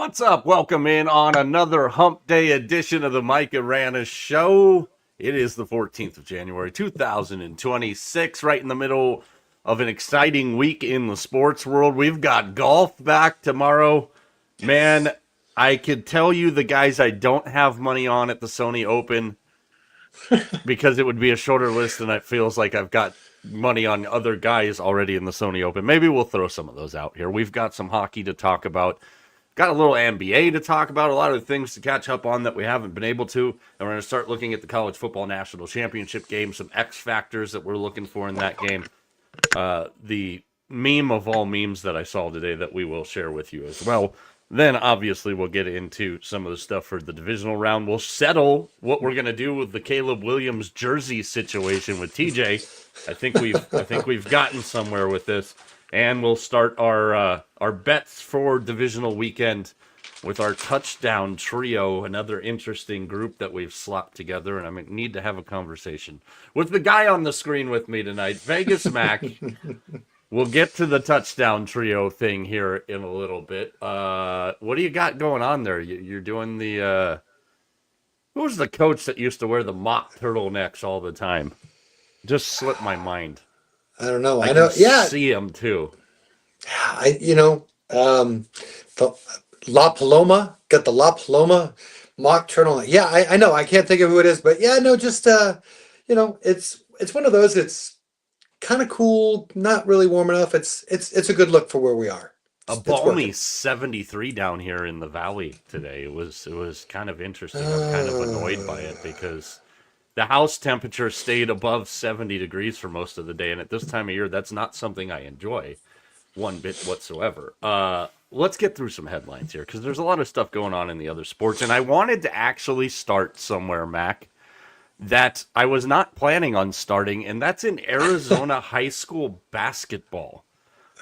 What's up? Welcome in on another Hump Day edition of the Mike Arana Show. It is the 14th of January, 2026, right in the middle of an exciting week in the sports world. We've got golf back tomorrow. Man, I could tell you the guys I don't have money on at the Sony Open because it would be a shorter list and it feels like I've got money on other guys already in the Sony Open. Maybe we'll throw some of those out here. We've got some hockey to talk about. Got a little NBA to talk about, a lot of things to catch up on that we haven't been able to. And we're going to start looking at the College Football National Championship game, some X factors that we're looking for in that game. The meme of all memes that I saw today that we will share with you as well. Then, obviously, we'll get into some of the stuff for the divisional round. We'll settle what we're going to do with the Caleb Williams jersey situation with TJ. I think we've gotten somewhere with this. And we'll start our bets for divisional weekend with our touchdown trio, another interesting group that we've slapped together, and I need to have a conversation with the guy on the screen with me tonight, Vegas Mac. We'll get to the touchdown trio thing here in a little bit. What do you got going on there? You're doing the who was the coach that used to wear the mock turtlenecks all the time? Just slipped my mind. I don't know. I know. Yeah. see him too. The La Paloma got the La Paloma mock turtle. Yeah, I know. I can't think of who it is, but yeah, no, just it's one of those. It's kind of cool, not really warm enough. It's a good look for where we are. A balmy 73 down here in the valley today. It was kind of interesting. I'm kind of annoyed by it because the house temperature stayed above 70 degrees for most of the day, and at this time of year, that's not something I enjoy one bit whatsoever. Let's get through some headlines here, because there's a lot of stuff going on in the other sports, and I wanted to actually start somewhere, Mac, that I was not planning on starting, and that's in Arizona high school basketball.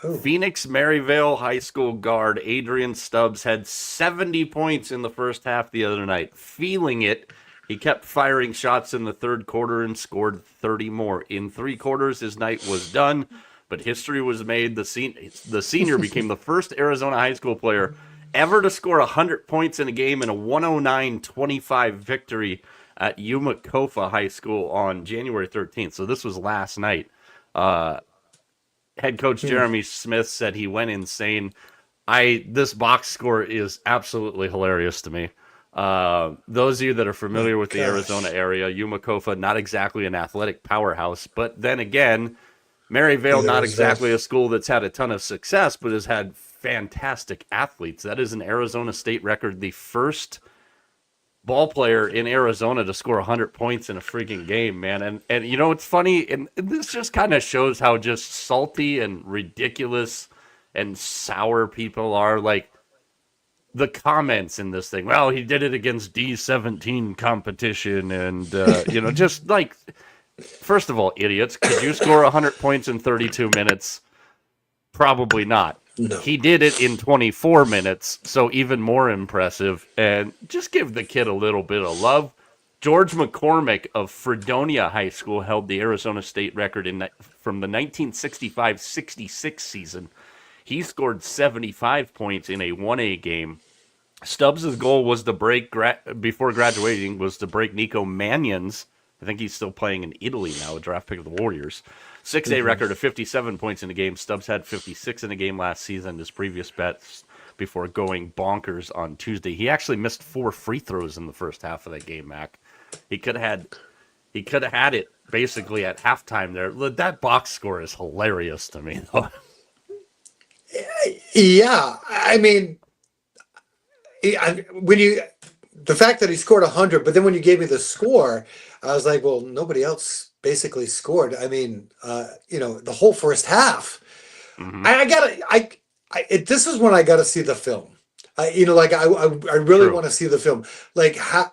Oh. Phoenix Maryvale High School guard Adrian Stubbs had 70 points in the first half the other night. Feeling it, he kept firing shots in the third quarter and scored 30 more. In 3 quarters, his night was done, but history was made. The senior became the first Arizona high school player ever to score 100 points in a game in a 109-25 victory at Umacofa High School on January 13th. So this was last night. Head coach Jeremy Smith said he went insane. This box score is absolutely hilarious to me. Those of you that are familiar with the Arizona area, Umacofa, not exactly an athletic powerhouse, but then again, Maryvale, not exactly a school that's had a ton of success, but has had fantastic athletes. That is an Arizona State record, the first ball player in Arizona to score 100 points in a freaking game, man. And you know, it's funny, and this just kind of shows how just salty and ridiculous and sour people are. Like, the comments in this thing, well, he did it against D17 competition, and just like, first of all, idiots, could you score 100 points in 32 minutes? Probably not. No. He did it in 24 minutes, so even more impressive. And just give the kid a little bit of love. George McCormick of Fredonia High School held the Arizona State record from the 1965-66 season. He scored 75 points in a 1A game. Stubbs' goal was to break, before graduating, was to break Nico Mannion's, I think he's still playing in Italy now, a draft pick of the Warriors, 6A record of 57 points in a game. Stubbs had 56 in a game last season, his previous bets, before going bonkers on Tuesday. He actually missed 4 free throws in the first half of that game, Mac. He could have had it basically at halftime there. That box score is hilarious to me, though. Yeah, I mean, the fact that he scored 100, but then when you gave me the score, I was like, well, nobody else basically scored. I mean, the whole first half. Mm-hmm. This is when I got to see the film. I really want to see the film. Like, how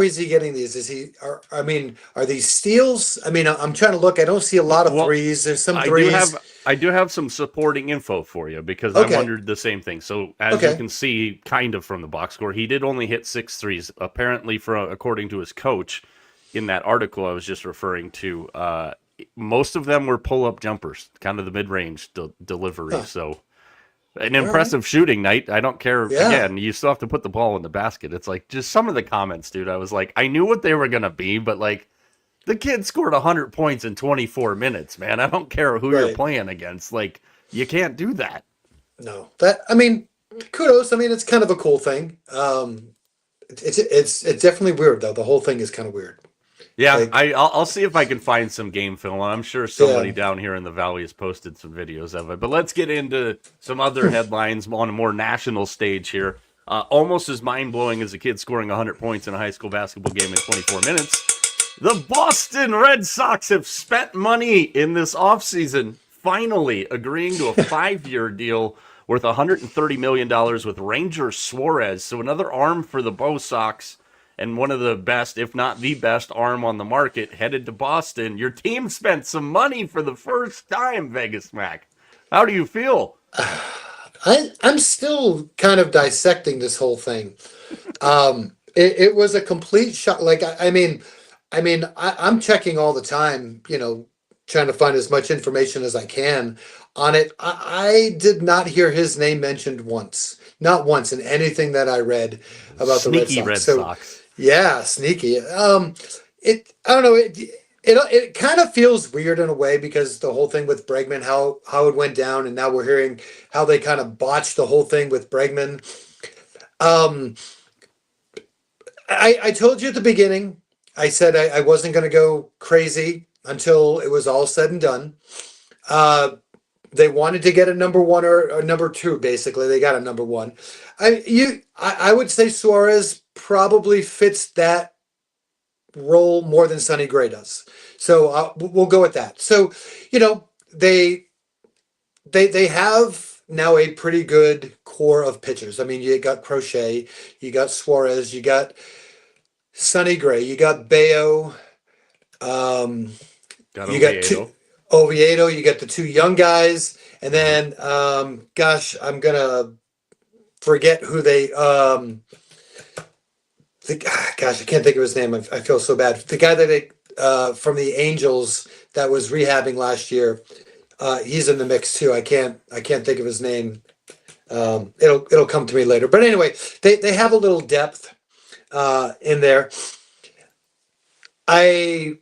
is he getting these? Are these steals? I mean, I'm trying to look. I don't see a lot of threes. There's some threes. I do have some supporting info for you because I wondered the same thing. So as you can see, kind of from the box score, he did only hit 6 threes. Apparently, according to his coach, in that article I was just referring to, most of them were pull-up jumpers, kind of the mid-range delivery. Huh. So An All right. impressive shooting night. I don't care. Yeah. Again, you still have to put the ball in the basket. It's like just some of the comments, dude. I was like, I knew what they were gonna be, but like the kid scored 100 points in 24 minutes, man. I don't care who you're Right. playing against. Like you can't do that. No. I mean, kudos. I mean, it's kind of a cool thing. It's definitely weird though. The whole thing is kind of weird. Yeah, Like, I'll see if I can find some game film. I'm sure somebody yeah. down here in the valley has posted some videos of it. But let's get into some other headlines on a more national stage here. Almost as mind blowing as a kid scoring 100 points in a high school basketball game in 24 minutes. The Boston Red Sox have spent money in this offseason, finally agreeing to a 5-year deal worth $130 million with Ranger Suarez. So another arm for the Bo Sox and one of the best, if not the best, arm on the market headed to Boston. Your team spent some money for the first time, Vegas Mac. How do you feel? I'm still kind of dissecting this whole thing. It was a complete shock. Like, I'm checking all the time, trying to find as much information as I can on it. I did not hear his name mentioned once, not once in anything that I read about the Red Sneaky Sox. Red So, Sox. yeah, sneaky. I don't know. It kind of feels weird in a way because the whole thing with Bregman, how it went down, and now we're hearing how they kind of botched the whole thing with Bregman. Um, I told you at the beginning, I said I wasn't going to go crazy until it was all said and done. Uh, they wanted to get a number one or a number two. Basically, they got a number one. I would say Suarez probably fits that role more than Sonny Gray does. So we'll go with that. So you know they have now a pretty good core of pitchers. I mean, you got Crochet, you got Suarez, you got Sonny Gray, you got Bayo, um, Got you got Oviedo. Oviedo, you got the two young guys, and then gosh, I'm gonna forget who they gosh, I can't think of his name. I feel so bad. The guy that they from the Angels that was rehabbing last year, he's in the mix too. I can't think of his name. It'll come to me later. But anyway, they have a little depth in there. I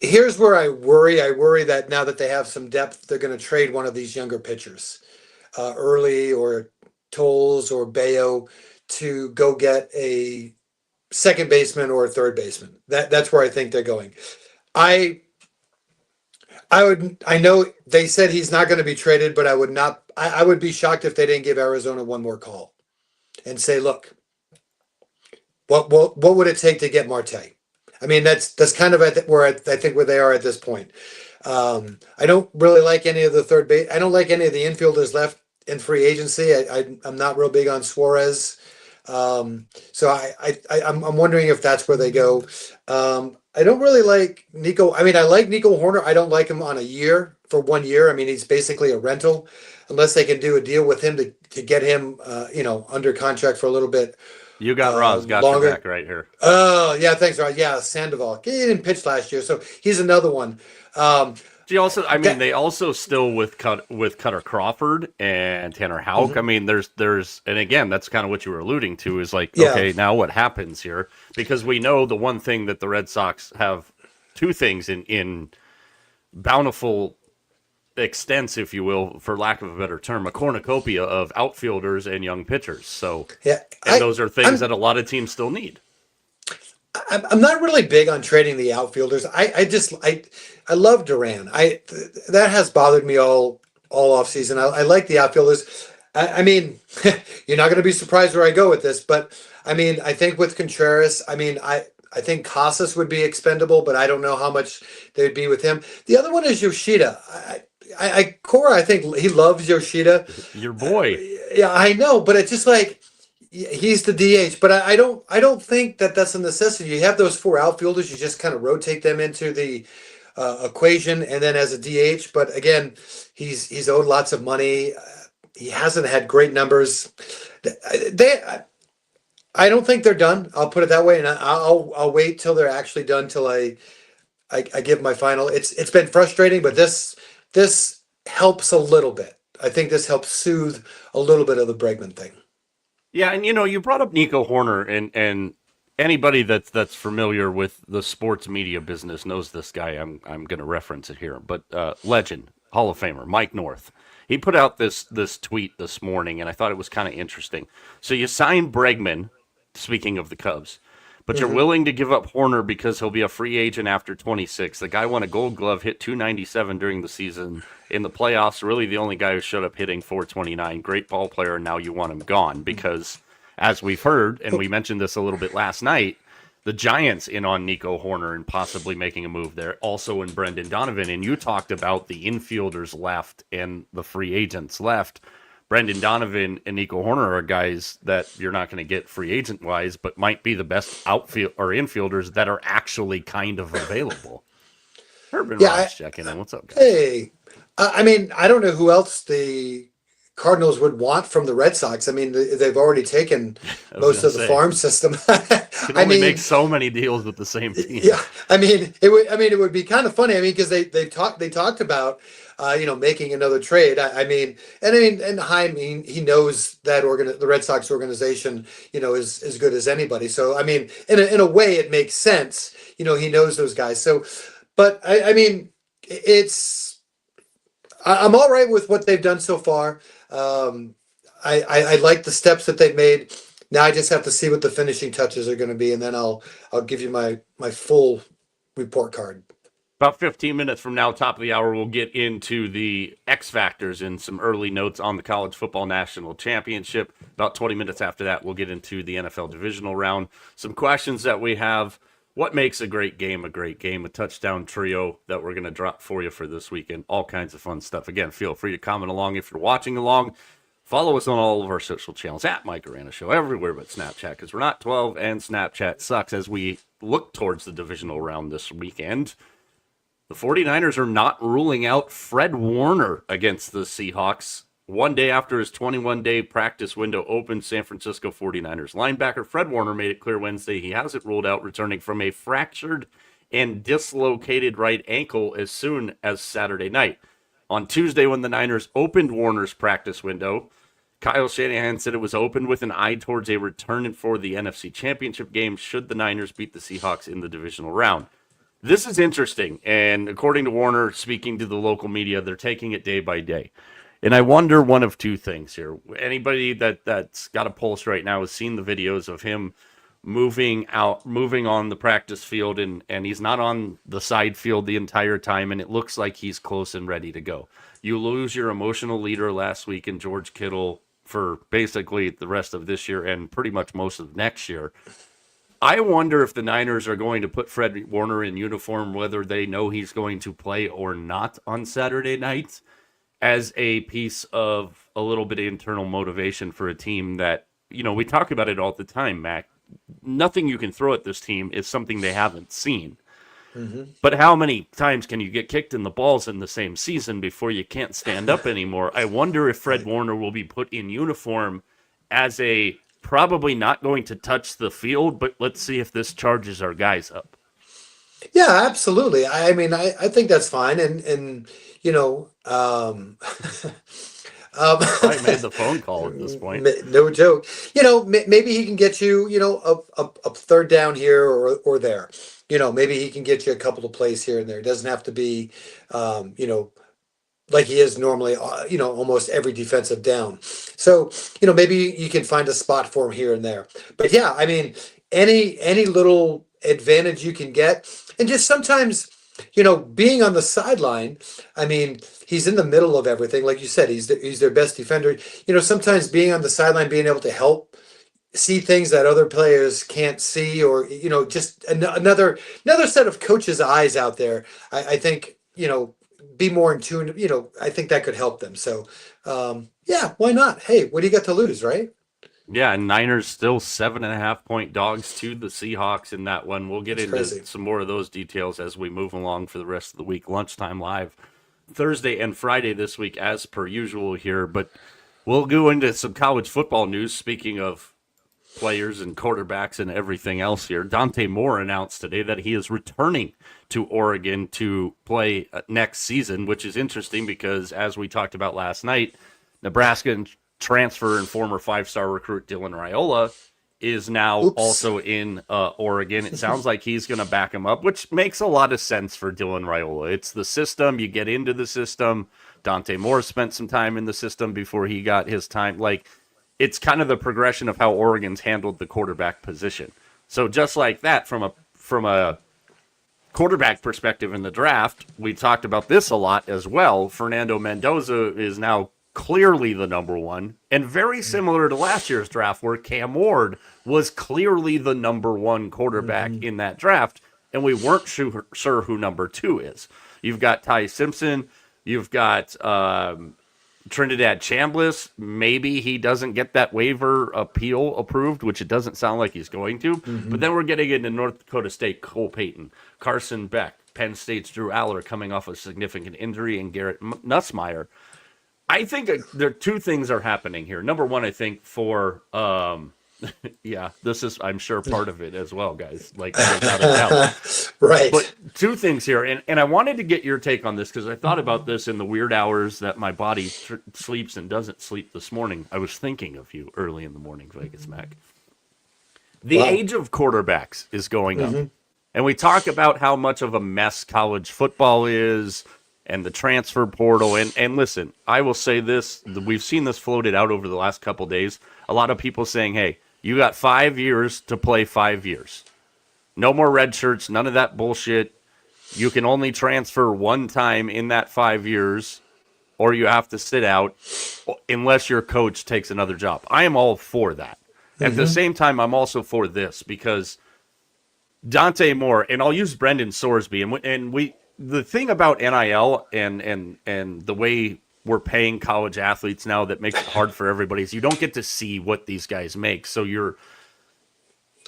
Here's where I worry. I worry that now that they have some depth, they're going to trade one of these younger pitchers, early or Tolles or Bayo, to go get a second baseman or a third baseman. That's where I think they're going. I I know they said he's not going to be traded, but I would not. I would be shocked if they didn't give Arizona one more call and say, look, what would it take to get Marte? I mean, that's kind of where I think where they are at this point. I don't really like any of the third base. I don't like any of the infielders left in free agency. I'm not real big on Suarez. So I'm wondering if that's where they go. I don't really like Nico. I mean, I like Nico Horner. I don't like him on a year for 1 year. I mean, he's basically a rental unless they can do a deal with him to get him, under contract for a little bit You got Roz, got your longer. back right here. Oh, yeah, thanks, Rod. Yeah, Sandoval. He didn't pitch last year, so he's another one. Um, She also, I mean, that, they also still with Cutter Crawford and Tanner Houck. I mhm, mean, and again, that's kind of what you were alluding to is like, yeah, okay, now what happens here? Because we know the one thing that the Red Sox have, two things in bountiful extents, if you will, for lack of a better term, a cornucopia of outfielders and young pitchers. So, yeah. and those are things I'm that a lot of teams still need. I'm not really big on trading the outfielders. I love Duran. That has bothered me all off season. I like the outfielders. I mean, you're not going to be surprised where I go with this, but I mean, I think with Contreras, I mean, I think Casas would be expendable, but I don't know how much they would be with him. The other one is Yoshida. Cora, I think he loves Yoshida. Your boy. Yeah, I know, but it's just like he's the DH. But I don't think that that's a necessity. You have those four outfielders. You just kind of rotate them into the equation, and then as a DH. But again, he's owed lots of money. He hasn't had great numbers. They, I don't think they're done. I'll put it that way, and I'll wait till they're actually done till I give my final. It's been frustrating, but this helps a little bit. I think this helps soothe a little bit of the Bregman thing. Yeah, and you brought up Nico Horner, and anybody that's familiar with the sports media business knows this guy. I'm going to reference it here, but legend, Hall of Famer, Mike North. He put out this tweet this morning, and I thought it was kind of interesting. So you signed Bregman, speaking of the Cubs, but you're Hmm. willing to give up Horner because he'll be a free agent after 26. The guy won a Gold Glove, hit 297 during the season. In the playoffs, really the only guy who showed up hitting 429. Great ball player, and now you want him gone because, as we've heard, and we mentioned this a little bit last night, the Giants in on Nico Horner and possibly making a move there. Also in Brendan Donovan, and you talked about the infielders left and the free agents left. Brendan Donovan and Nico Horner are guys that you're not going to get free agent wise, but might be the best outfield or infielders that are actually kind of available. Urban Yeah. Rod's checking in. What's up, guys? Hey, I mean, I don't know who else the Cardinals would want from the Red Sox. I mean, they've already taken I was most gonna of the say farm system. can I only make mean, so many deals with the same team. yeah, I mean, it would. I mean, it would be kind of funny. I mean, because they talked about, making another trade. And Heim, he knows that the Red Sox organization, is as good as anybody. So I mean, in a way, it makes sense. He knows those guys. So, but I mean, it's I'm all right with what they've done so far. Um, I like the steps that they've made. Now I just have to see what the finishing touches are going to be, and then I'll give you my full report card. About 15 minutes from now, top of the hour, we'll get into the X Factors and some early notes on the College Football National Championship. About 20 minutes after that, we'll get into the NFL divisional round. Some questions that we have. What makes a great game a great game? A touchdown trio that we're going to drop for you for this weekend. All kinds of fun stuff. Again, feel free to comment along if you're watching along. Follow us on all of our social channels at Mike Arana Show, everywhere but Snapchat, because we're not 12 and Snapchat sucks as we look towards the divisional round this weekend. The 49ers are not ruling out Fred Warner against the Seahawks. One day after his 21-day practice window opened, San Francisco 49ers linebacker Fred Warner made it clear Wednesday he hasn't ruled out returning from a fractured and dislocated right ankle as soon as Saturday night. On Tuesday, when the Niners opened Warner's practice window, Kyle Shanahan said it was opened with an eye towards a return for the NFC Championship game should the Niners beat the Seahawks in the divisional round. This is interesting, and according to Warner, speaking to the local media, they're taking it day by day. And I wonder one of two things here. Anybody that's got a pulse right now has seen the videos of him moving on the practice field, and he's not on the side field the entire time, and it looks like he's close and ready to go. You lose your emotional leader last week in George Kittle for basically the rest of this year and pretty much most of next year. I wonder if the Niners are going to put Fred Warner in uniform, whether they know he's going to play or not on Saturday night, as a piece of a little bit of internal motivation for a team that, we talk about it all the time, Mac. Nothing you can throw at this team is something they haven't seen. Hmm. But how many times can you get kicked in the balls in the same season before you can't stand up anymore? I wonder if Fred Right. Warner will be put in uniform as a probably not going to touch the field, but let's see if this charges our guys up. Yeah, absolutely. I mean, I think that's fine, and you know, um, um, Probably made the phone call at this point. no joke. Maybe he can get you, a third down here or there. Maybe he can get you a couple of plays here and there. It doesn't have to be, um, you know, like he is normally, almost every defensive down. So, maybe you can find a spot for him here and there. But yeah, I mean, any little advantage you can get, and just sometimes, being on the sideline. I mean, he's in the middle of everything, like you said. He's their best defender. Sometimes being on the sideline, being able to help see things that other players can't see, or just another set of coaches' eyes out there. I think be more in tune. I think that could help them. So, yeah, why not? Hey, what do you got to lose, right? Yeah, and Niners still 7.5 point dogs to the Seahawks in that one. We'll get It's into crazy. some more of those details as we move along for the rest of the week. Lunchtime live Thursday and Friday this week, as per usual here. But we'll go into some college football news. Speaking of players and quarterbacks and everything else here. Dante Moore announced today that he is returning to Oregon to play next season, which is interesting because, as we talked about last night, Nebraska transfer and former five-star recruit Dylan Raiola is now also in Oregon. It sounds like he's going to back him up, which makes a lot of sense for Dylan Raiola. It's the system. You get into the system. Dante Moore spent some time in the system before he got his time. Like, it's kind of the progression of how Oregon's handled the quarterback position. So just like that, from a quarterback perspective in the draft, we talked about this a lot as well. Fernando Mendoza is now clearly the number one, and very similar to last year's draft where Cam Ward was clearly the number one quarterback in that draft, and we weren't sure who number two is. You've got Ty Simpson, you've got Trinidad Chambliss. Maybe he doesn't get that waiver appeal approved, which it doesn't sound like he's going to. But then we're getting into North Dakota State, Cole Payton, Carson Beck, Penn State's Drew Aller coming off a significant injury, and Garrett Nussmeier. I think there are two things are happening here. Number one, I think for yeah, this is, I'm sure, part of it as well, guys. Like, without a doubt. Right. But two things here, and I wanted to get your take on this because I thought about this in the weird hours that my body sleeps and doesn't sleep this morning. I was thinking of you early in the morning, Vegas Mac. The age of quarterbacks is going up. And we talk about how much of a mess college football is and the transfer portal. And listen, I will say this. We've seen this floated out over the last couple days. A lot of people saying, hey, you got 5 years to play 5 years. No more red shirts, none of that bullshit. You can only transfer one time in that 5 years, or you have to sit out unless your coach takes another job. I am all for that. At the same time, I'm also for this because Dante Moore, and I'll use Brendan Sorsby, and we the thing about NIL and the way we're paying college athletes now that makes it hard for everybody is you don't get to see what these guys make. So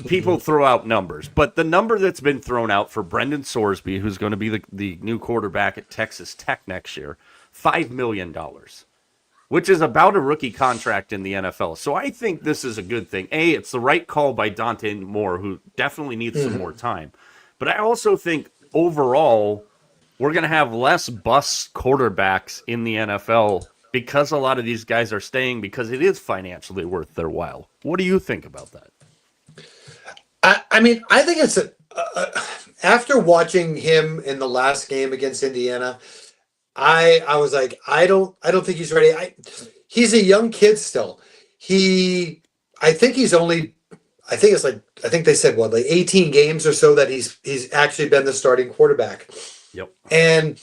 people throw out numbers, but the number that's been thrown out for Brendan Sorsby, who's going to be the new quarterback at Texas Tech next year, $5 million, which is about a rookie contract in the NFL. So I think this is a good thing. It's the right call by Dante Moore, who definitely needs some more time. But I also think overall, we're going to have less bust quarterbacks in the NFL because a lot of these guys are staying because it is financially worth their while. What do you think about that? I mean, I think it's after watching him in the last game against Indiana, I was like, I don't think he's ready. He's a young kid still. I think they said like 18 games or so that he's actually been the starting quarterback. Yep. And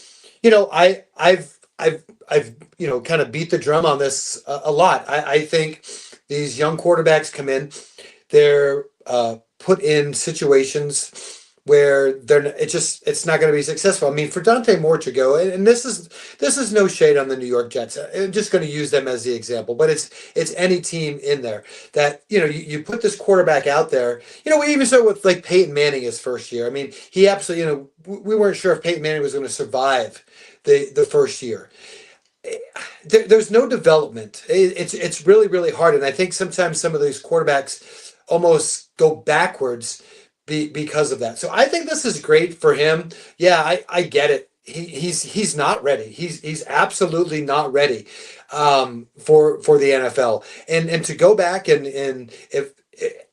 I've kind of beat the drum on this a lot. I think these young quarterbacks come in, they're put in situations where it's not going to be successful. I mean, for Dante Moore to go, and this is no shade on the New York Jets. I'm just going to use them as the example, but it's any team in there that you put this quarterback out there. We even saw with like Peyton Manning his first year. I mean, he absolutely we weren't sure if Peyton Manning was going to survive the first year. There's no development. It's really, really hard, and I think sometimes some of these quarterbacks almost go backwards because of that. So I think this is great for him. Yeah, I get it. He's not ready. He's absolutely not ready for the NFL. And to go back and if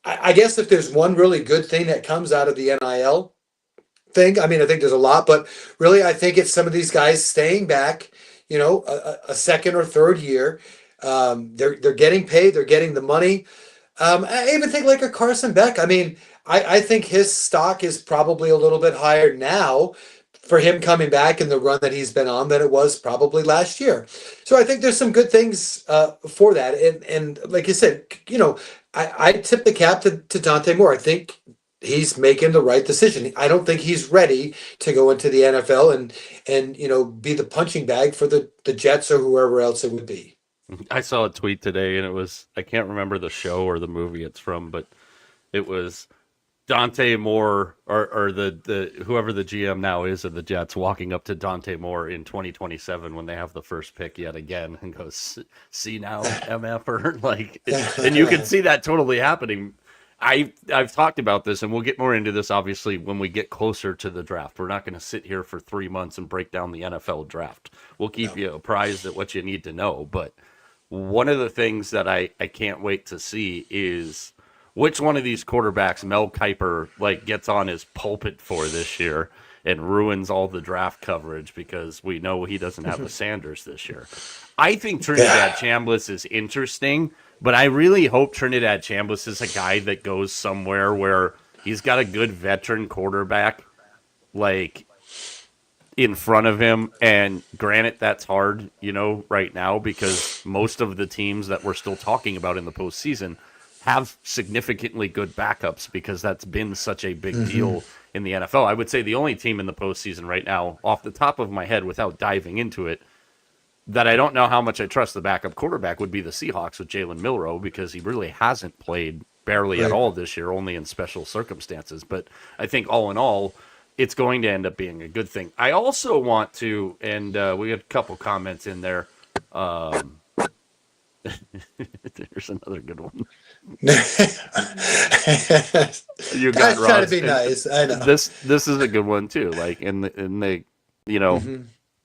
I guess if there's one really good thing that comes out of the NIL thing, I mean, I think there's a lot, but really I think it's some of these guys staying back, a second or third year. They're getting paid, they're getting the money. I even think like a Carson Beck. I mean, I think his stock is probably a little bit higher now for him coming back in the run that he's been on than it was probably last year. So I think there's some good things for that. And like you said, I tip the cap to Dante Moore. I think he's making the right decision. I don't think he's ready to go into the NFL and be the punching bag for the Jets or whoever else it would be. I saw a tweet today, and it was, I can't remember the show or the movie it's from, but it was Dante Moore or the whoever the GM now is of the Jets walking up to Dante Moore in 2027 when they have the first pick yet again and goes, see now, MFer? Like, and you can see that totally happening. I've talked about this, and we'll get more into this obviously when we get closer to the draft. We're not going to sit here for 3 months and break down the NFL draft. We'll keep No. you apprised at what you need to know. But one of the things that I can't wait to see is which one of these quarterbacks Mel Kiper like gets on his pulpit for this year and ruins all the draft coverage because we know he doesn't have a Sanders this year. I think Trinidad Chambliss is interesting, but I really hope Trinidad Chambliss is a guy that goes somewhere where he's got a good veteran quarterback like in front of him. And granted, that's hard, right now because most of the teams that we're still talking about in the postseason have significantly good backups because that's been such a big deal in the NFL. I would say the only team in the postseason right now, off the top of my head, without diving into it, that I don't know how much I trust the backup quarterback would be the Seahawks with Jalen Milroe because he really hasn't played barely at all this year, only in special circumstances. But I think all in all, it's going to end up being a good thing. I also want to, and we had a couple comments in there. There's another good one. You got Guys trying to be nice. I know. This is a good one too. Like in the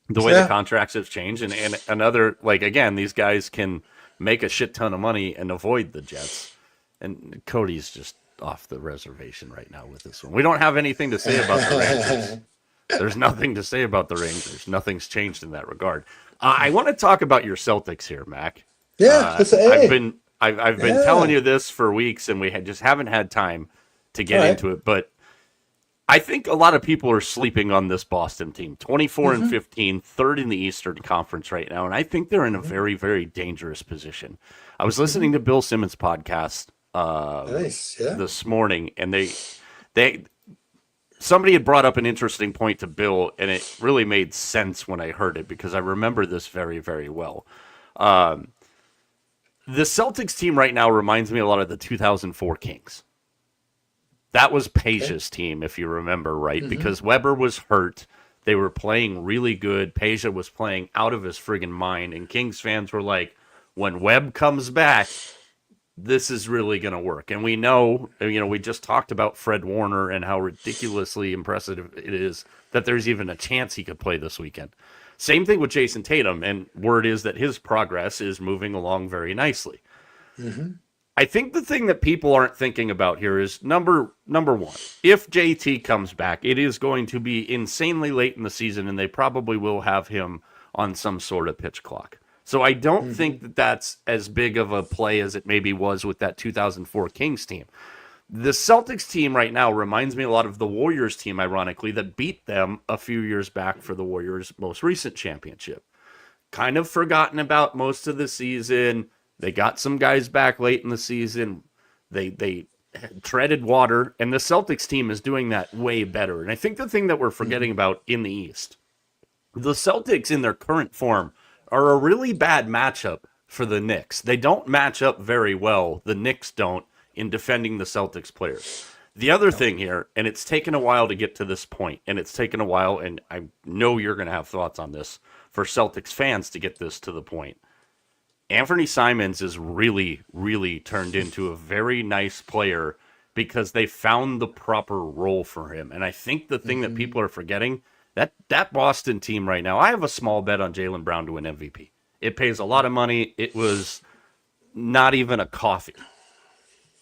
the way the contracts have changed, and another like again, these guys can make a shit ton of money and avoid the Jets. And Cody's just off the reservation right now with this one. We don't have anything to say about the Rangers. There's nothing to say about the Rangers. Nothing's changed in that regard. I want to talk about your Celtics here, Mac. Yeah, I've been telling you this for weeks, and we just haven't had time to get into it. But I think a lot of people are sleeping on this Boston team. 24-15, third in the Eastern Conference right now, and I think they're in a very, very dangerous position. I was listening to Bill Simmons' podcast this morning, and somebody had brought up an interesting point to Bill, and it really made sense when I heard it because I remember this very, very well. The Celtics team right now reminds me a lot of the 2004 Kings. That was Peja's team, if you remember, right? Because Weber was hurt. They were playing really good. Peja was playing out of his friggin' mind. And Kings fans were like, when Webb comes back, this is really going to work. And we know, we just talked about Fred Warner and how ridiculously impressive it is that there's even a chance he could play this weekend. Same thing with Jason Tatum, and word is that his progress is moving along very nicely. I think the thing that people aren't thinking about here is number one, if JT comes back, it is going to be insanely late in the season, and they probably will have him on some sort of pitch clock. So I don't think that that's as big of a play as it maybe was with that 2004 Kings team. The Celtics team right now reminds me a lot of the Warriors team, ironically, that beat them a few years back for the Warriors' most recent championship. Kind of forgotten about most of the season. They got some guys back late in the season. They treaded water, and the Celtics team is doing that way better. And I think the thing that we're forgetting about in the East, the Celtics in their current form are a really bad matchup for the Knicks. They don't match up very well. The Knicks don't in defending the Celtics players. The other thing here, and it's taken a while to get to this point, and it's taken a while, and I know you're going to have thoughts on this, for Celtics fans to get this to the point. Anthony Simons is really, really turned into a very nice player because they found the proper role for him. And I think the thing that people are forgetting, that Boston team right now, I have a small bet on Jaylen Brown to win MVP. It pays a lot of money. It was not even a coffee.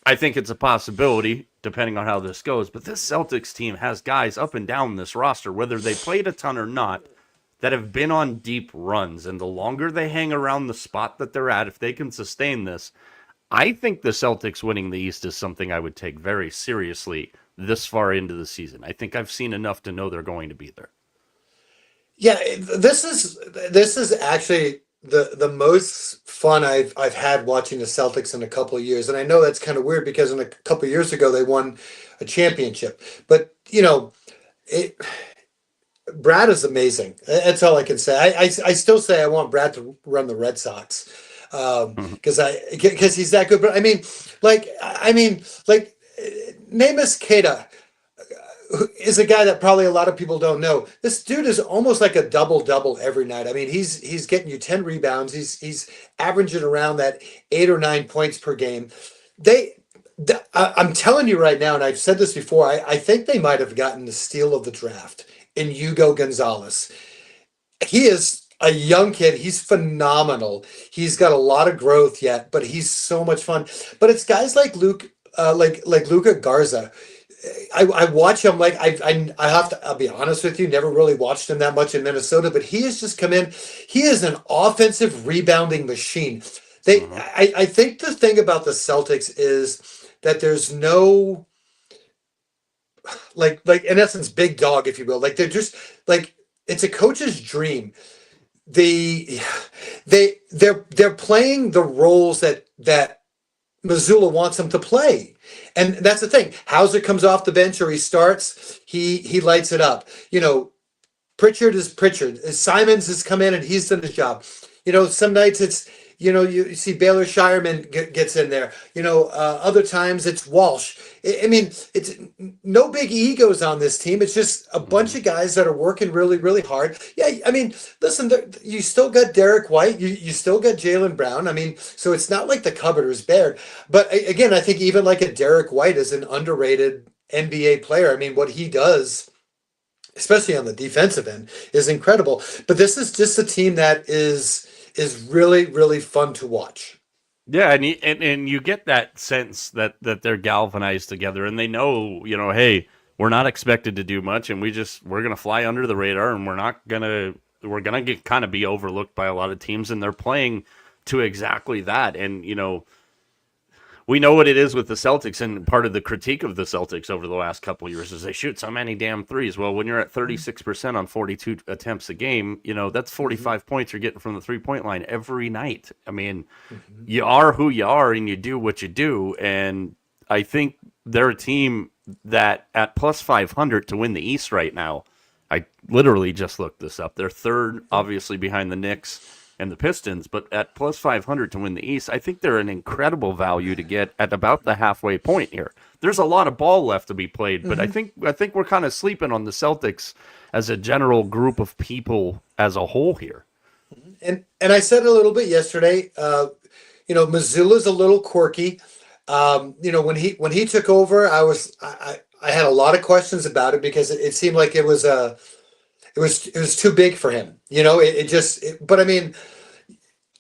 I think it's a possibility, depending on how this goes. But this Celtics team has guys up and down this roster, whether they played a ton or not, that have been on deep runs. And the longer they hang around the spot that they're at, if they can sustain this, I think the Celtics winning the East is something I would take very seriously this far into the season. I think I've seen enough to know they're going to be there. Yeah, this is actually the most fun I've had watching the Celtics in a couple of years. And I know that's kind of weird because in a couple of years ago they won a championship. But Brad is amazing. That's all I can say. I still say I want Brad to run the Red Sox because he's that good. But Neemias Queta is a guy that probably a lot of people don't know. This dude is almost like a double every night. I mean, he's getting you 10 rebounds. He's averaging around that 8 or 9 points per game. I'm telling you right now, and I've said this before, I think they might have gotten the steal of the draft in Hugo Gonzalez. He is a young kid. He's phenomenal. He's got a lot of growth yet, but he's so much fun. But it's guys like like Luca Garza. I watch him like I have to. I'll be honest with you. Never really watched him that much in Minnesota, but he has just come in. He is an offensive rebounding machine. Mhm. I think the thing about the Celtics is that there's no like in essence big dog, if you will. Like they're just like it's a coach's dream. The they're playing the roles that Missoula wants him to play. And that's the thing. Hauser comes off the bench or he starts, he lights it up. Pritchard is Pritchard. Simons has come in and he's done his job. Some nights it's you see Baylor Shireman gets in there. Other times it's Walsh. I mean, it's no big egos on this team. It's just a bunch Mhm. of guys that are working really, really hard. Yeah, I mean, listen, you still got Derek White. You still got Jalen Brown. I mean, so it's not like the cupboard is bare. But again, I think even like a Derek White is an underrated NBA player. I mean, what he does, especially on the defensive end, is incredible. But this is just a team that is really, really fun to watch. Yeah, and you get that sense that they're galvanized together, and they know, hey, we're not expected to do much, and we're gonna fly under the radar, and we're gonna get kind of be overlooked by a lot of teams, and they're playing to exactly that, and we know what it is with the Celtics, and part of the critique of the Celtics over the last couple of years is they shoot so many damn threes. Well, when you're at 36% on 42 attempts a game, that's Mm-hmm. 45 points you're getting from the 3-point line every night. I mean, Mm-hmm. you are who you are and you do what you do. And I think they're a team that at plus 500 to win the East right now. I literally just looked this up. They're third, obviously, behind the Knicks and the Pistons, but at plus 500 to win the East, I think they're an incredible value to get at about the halfway point here. There's a lot of ball left to be played, but I Mm-hmm. think we're kind of sleeping on the Celtics as a general group of people as a whole here. And I said a little bit yesterday. Missoula's a little quirky. When he took over, I had a lot of questions about it because it seemed like it was too big for him. But I mean,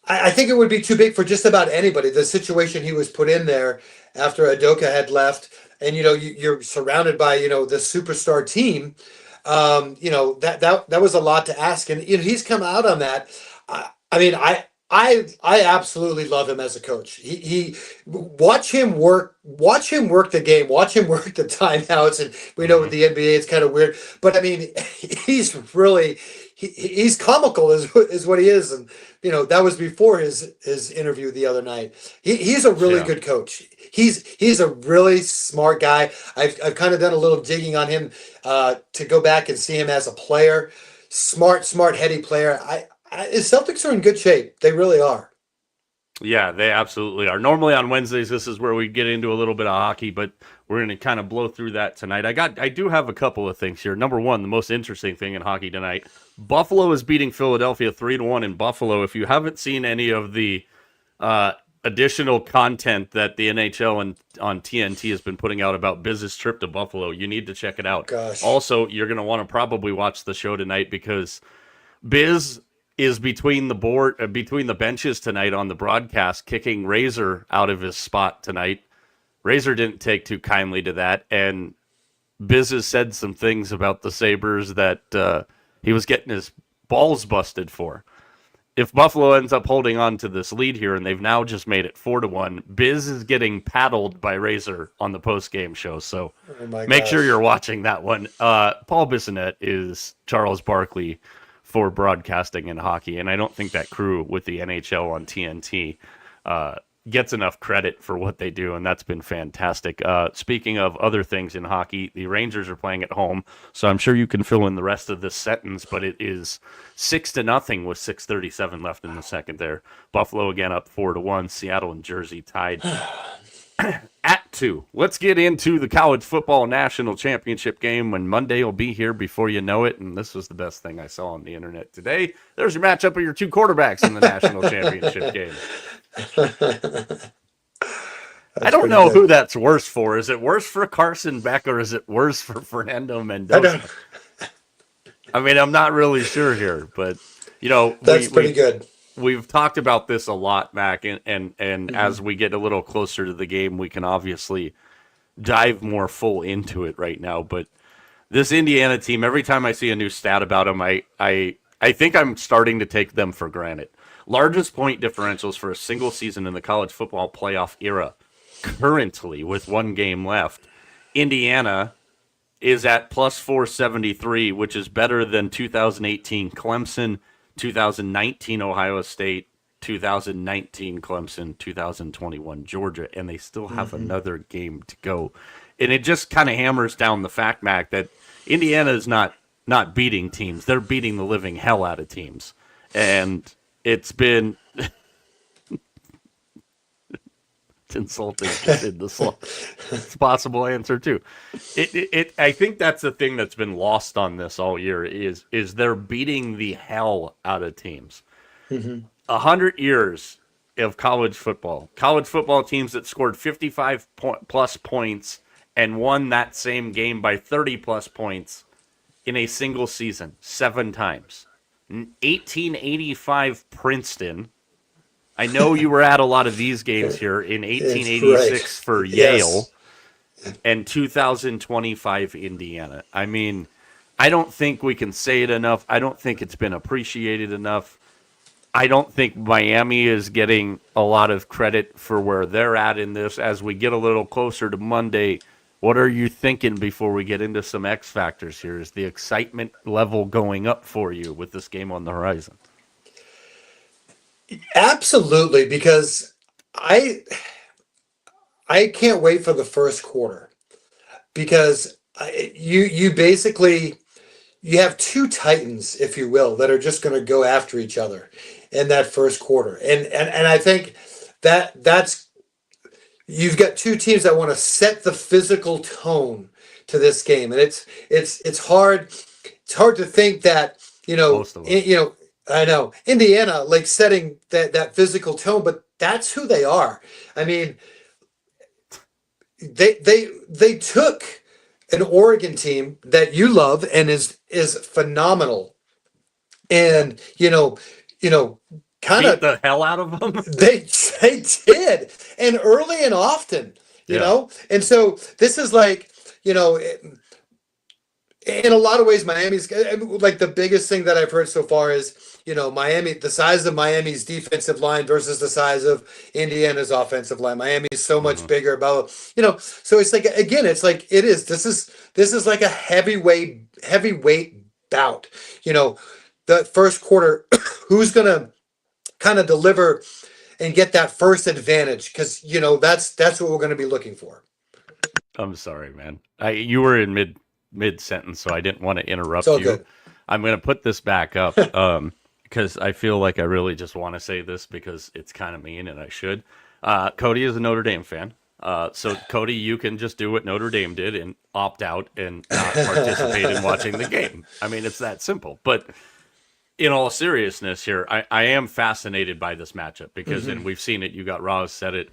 I think it would be too big for just about anybody. The situation he was put in there after Adoka had left, and you're surrounded by this superstar team. That was a lot to ask, and he's come out on that. I mean, I absolutely love him as a coach. He watch him work the game, watch him work the timeouts, and we know with Hmm. the NBA it's kind of weird, but I mean, he's comical is what he is, and that was before his interview the other night. He's a really Yeah. good coach. He's a really smart guy. I've kind of done a little digging on him to go back and see him as a player. Smart, heady player. His Celtics are in good shape. They really are. Yeah, they absolutely are. Normally on Wednesdays, this is where we get into a little bit of hockey, but we're going to kind of blow through that tonight. I do have a couple of things here. Number one, the most interesting thing in hockey tonight: Buffalo is beating Philadelphia 3-1 in Buffalo. If you haven't seen any of the uh, additional content that the NHL and on TNT has been putting out about Biz's trip to Buffalo, you need to check it out. Gosh. Also, you're going to want to probably watch the show tonight because Biz is between the benches tonight on the broadcast, kicking Razor out of his spot tonight. Razor didn't take too kindly to that, and Biz has said some things about the Sabres that he was getting his balls busted for. If Buffalo ends up holding on to this lead here, and they've now just made it 4-1, Biz is getting paddled by Razor on the post game show. So Oh my make sure you're gosh. watching that one. Paul Bissonnette is Charles Barkley for broadcasting and hockey, and I don't think that crew with the NHL on TNT uh, gets enough credit for what they do, and that's been fantastic. Speaking of other things in hockey, the Rangers are playing at home, so I'm sure you can fill in the rest of this sentence, but it is 6-0 with 6:37 left in the second there. Buffalo again up 4-1. Seattle and Jersey tied at 2. Let's get into the college football national championship game when Monday will be here before you know it. And this was the best thing I saw on the internet today. There's your matchup of your two quarterbacks in the national championship game. I That's don't pretty know good. who that's worse for. Is it worse for Carson Beck or is it worse for Fernando I don't. Mendoza? I mean, I'm not really sure here, but you know, That's pretty good. we've talked about this a lot, Mac, and Hmm. as we get a little closer to the game, we can obviously dive more full into it right now. But this Indiana team, every time I see a new stat about them, I think I'm starting to take them for granted. Largest point differentials for a single season in the college football playoff era, currently with one game left. Indiana is at plus 473, which is better than 2018 Clemson, 2019 Ohio State, 2019 Clemson, 2021 Georgia, and they still have Hmm. another game to go. And it just kind of hammers down the fact, Mac, that Indiana is not beating teams; they're beating the living hell out of teams, and it's been it's insulting in the slowest possible answer too. I think that's the thing that's been lost on this all year is they're beating the hell out of teams. Hmm. 100 years of college football teams that scored 55 plus points and won that same game by 30 plus points in a single season 7 times. 1885 Princeton. I know you were at a lot of these games here in It's right. 1886 for Yale Yes. and 2025 Indiana. I mean, I don't think we can say it enough. I don't think it's been appreciated enough. I don't think Miami is getting a lot of credit for where they're at in this. As we get a little closer to Monday, what are you thinking before we get into some X factors here? Is the excitement level going up for you with this game on the horizon? Absolutely, because I I can't wait for the first quarter because you basically you have two titans, if you will, that are just going to go after each other in that first quarter, and I think that's you've got two teams that want to set the physical tone to this game, and it's hard to think that Most of us. I know Indiana like setting that physical tone, but that's who they are. I mean, they took an Oregon team that you love and is phenomenal, Yeah. and kind Beat of the hell out of them? they they did, and early and often, Yeah. and so this is like you know. In a lot of ways, Miami's like the biggest thing that I've heard so far is Miami, the size of Miami's defensive line versus the size of Indiana's offensive line. Miami's so much Hmm. bigger. About so it's like again, it's like it is. This is like a heavyweight bout. You know, the first quarter, who's gonna kind of deliver and get that first advantage? Because that's what we're going to be looking for. I'm sorry, man. You were in mid sentence, so I didn't want to It's interrupt all you. good. I'm going to put this back up because I feel like I really just want to say this because it's kind of mean and I should. Cody is a Notre Dame fan. So Cody, you can just do what Notre Dame did and opt out and not participate in watching the game. I mean, it's that simple. But in all seriousness here, I am fascinated by this matchup because, and Hmm. we've seen it. You got Roz said it.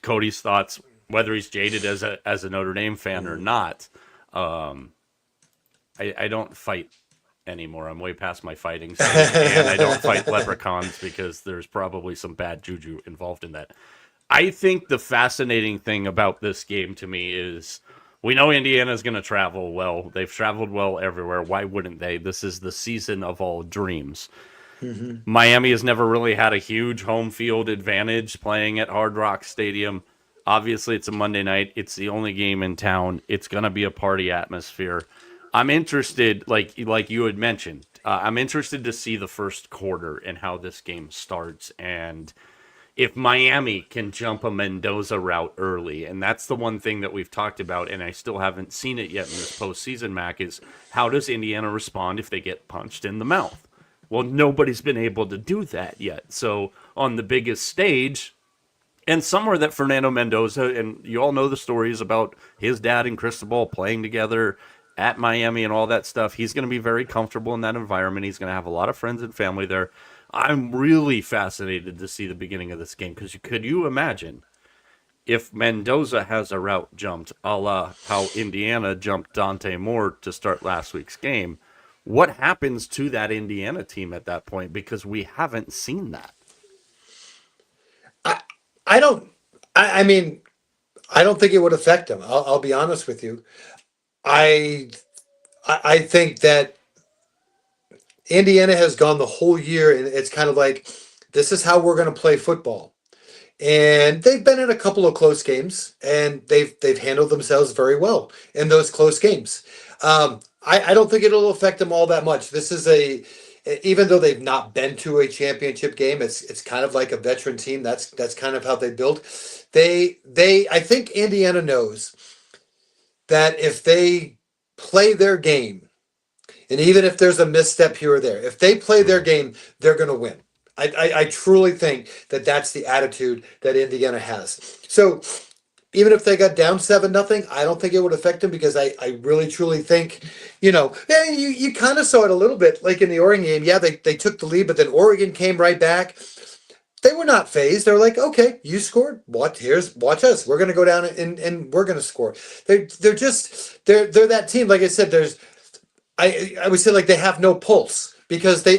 Cody's thoughts, whether he's jaded as a Notre Dame fan or Hmm. not. Um, I don't fight anymore. I'm way past my fighting stage, and I don't fight leprechauns because there's probably some bad juju involved in that. I think the fascinating thing about this game to me is we know Indiana's going to travel well. They've traveled well everywhere. Why wouldn't they? This is the season of all dreams. Hmm. Miami has never really had a huge home field advantage playing at Hard Rock Stadium. Obviously, it's a Monday night. It's the only game in town. It's going to be a party atmosphere. I'm interested, like you had mentioned, I'm interested to see the first quarter and how this game starts, and if Miami can jump a Mendoza route early. And that's the one thing that we've talked about, and I still haven't seen it yet in this postseason, Mac, is how does Indiana respond if they get punched in the mouth? Well, nobody's been able to do that yet. So on the biggest stage, and somewhere that Fernando Mendoza, and you all know the stories about his dad and Cristobal playing together at Miami and all that stuff. He's going to be very comfortable in that environment. He's going to have a lot of friends and family there. I'm really fascinated to see the beginning of this game because could you imagine if Mendoza has a route jumped, a la how Indiana jumped Dante Moore to start last week's game, what happens to that Indiana team at that point? Because we haven't seen that. I I don't. I mean, I don't think it would affect them. I'll be honest with you. I I think that Indiana has gone the whole year, and it's kind of like this is how we're going to play football. And they've been in a couple of close games, and they've handled themselves very well in those close games. I don't think it'll affect them all that much. This is even though they've not been to a championship game, it's kind of like a veteran team. That's kind of how they build. I think Indiana knows that if they play their game, and even if there's a misstep here or there, if they play their game, they're going to win. I truly think that that's the attitude that Indiana has. So even if they got down 7-0, I don't think it would affect them because I really truly think, yeah, you kind of saw it a little bit like in the Oregon game. Yeah, they took the lead, but then Oregon came right back. They were not phased. They're like, okay, you scored. Watch us. We're gonna go down and we're gonna score. They're that team. Like I said, I would say like they have no pulse because they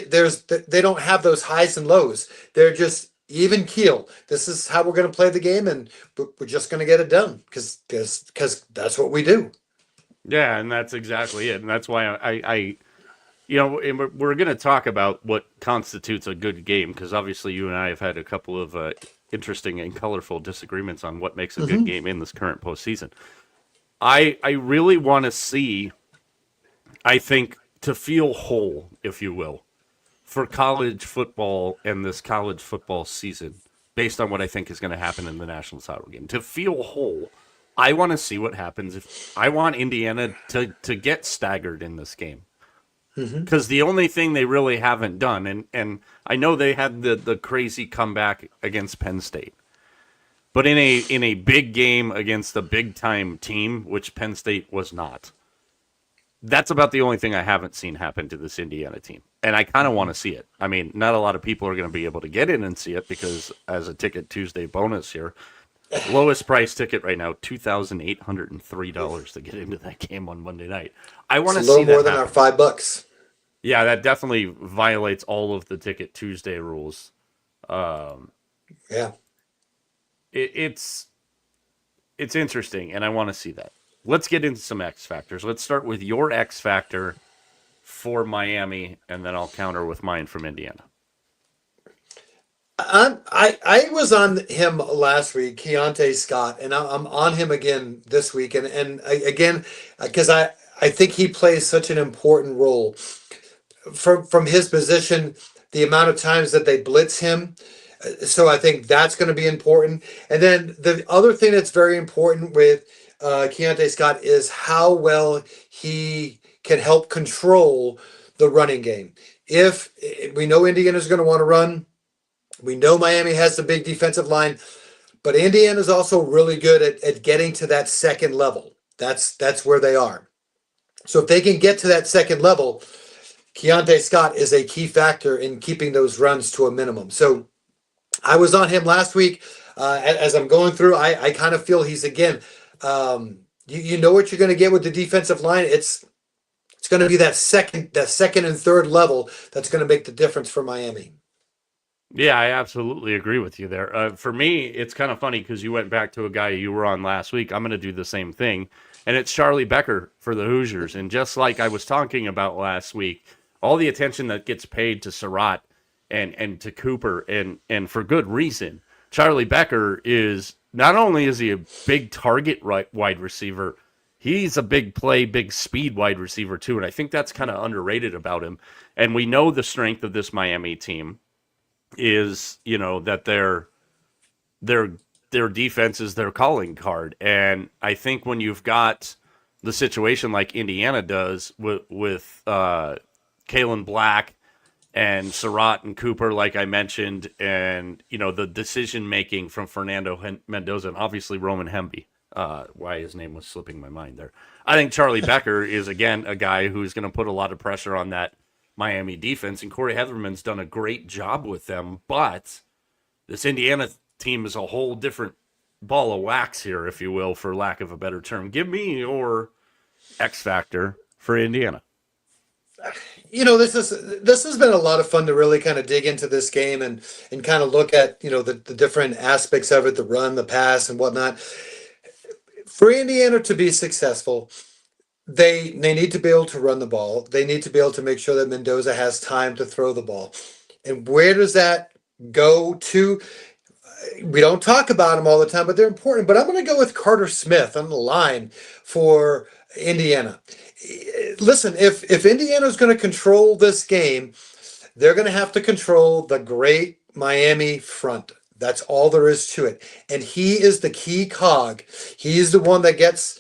don't have those highs and lows. They're just even keel. This is how we're going to play the game, and we're just going to get it done because that's what we do. Yeah, and that's exactly it, and that's why and we're going to talk about what constitutes a good game because obviously you and I have had a couple of interesting and colorful disagreements on what makes a good game in this current postseason. I really want to see. I think to feel whole, if you will, for college football and this college football season, based on what I think is going to happen in the national title game, to feel whole, I want to see what happens if I want Indiana to get staggered in this game. Because the only thing they really haven't done, and I know they had the crazy comeback against Penn State, but in a big game against a big time team, which Penn State was not. That's about the only thing I haven't seen happen to this Indiana team. And I kind of want to see it. I mean, not a lot of people are going to be able to get in and see it because as a Ticket Tuesday bonus here, lowest price ticket right now, $2,803 to get into that game on Monday night. I want to see that. A little more than our $5. Yeah, that definitely violates all of the Ticket Tuesday rules. Yeah. It's interesting, and I want to see that. Let's get into some X factors. Let's start with your X factor for Miami, and then I'll counter with mine from Indiana. I was on him last week, Keontae Scott, and I'm on him again this week, and again because I think he plays such an important role from his position, the amount of times that they blitz him. So I think that's going to be important. And then the other thing that's very important with Keontae Scott is how well he can help control the running game. If we know Indiana's going to want to run, we know Miami has the big defensive line, but Indiana's also really good at getting to that second level. That's where they are. So if they can get to that second level, Keontae Scott is a key factor in keeping those runs to a minimum. So I was on him last week. As I'm going through, I kind of feel he's again. You know what you're going to get with the defensive line. It's going to be that second and third level that's going to make the difference for Miami. Yeah, I absolutely agree with you there. For me, it's kind of funny because you went back to a guy you were on last week. I'm going to do the same thing, and it's Charlie Becker for the Hoosiers. And just like I was talking about last week, all the attention that gets paid to Surratt and to Cooper, and for good reason. Charlie Becker is not only is he a big target wide receiver, he's a big play, big speed wide receiver too, and I think that's kind of underrated about him. And we know the strength of this Miami team is, that their defense is their calling card, and I think when you've got the situation like Indiana does with Kalen Black and Surratt and Cooper, like I mentioned, and the decision making from Fernando Mendoza and obviously Roman Hemby. Why his name was slipping my mind there. I think Charlie Becker is again a guy who's going to put a lot of pressure on that Miami defense, and Corey Heatherman's done a great job with them. But this Indiana team is a whole different ball of wax here, if you will, for lack of a better term. Give me your X factor for Indiana. This has been a lot of fun to really kind of dig into this game and kind of look at the different aspects of it, the run, the pass, and whatnot. For Indiana to be successful, they need to be able to run the ball. They need to be able to make sure that Mendoza has time to throw the ball. And where does that go to? We don't talk about them all the time, but they're important. But I'm going to go with Carter Smith on the line for Indiana. Listen, if Indiana is going to control this game, they're going to have to control the great Miami front. That's all there is to it. And he is the key cog. He's the one that gets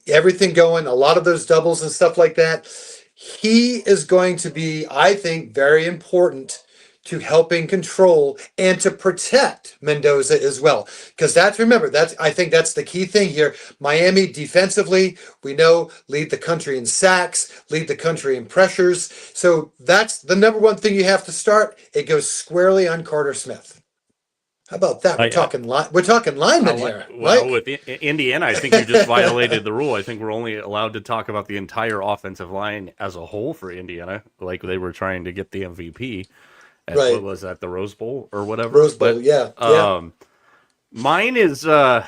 everything going, a lot of those doubles and stuff like that. He is going to be, I think, very important to helping control and to protect Mendoza as well. Because I think that's the key thing here. Miami defensively, we know, lead the country in sacks, lead the country in pressures. So that's the number one thing you have to start. It goes squarely on Carter Smith. How about that? We're talking linemen here. Well, with Indiana, I think you just violated the rule. I think we're only allowed to talk about the entire offensive line as a whole for Indiana, like they were trying to get the MVP. Right. What was that, the Rose Bowl or whatever? Rose Bowl, yeah. Mine's a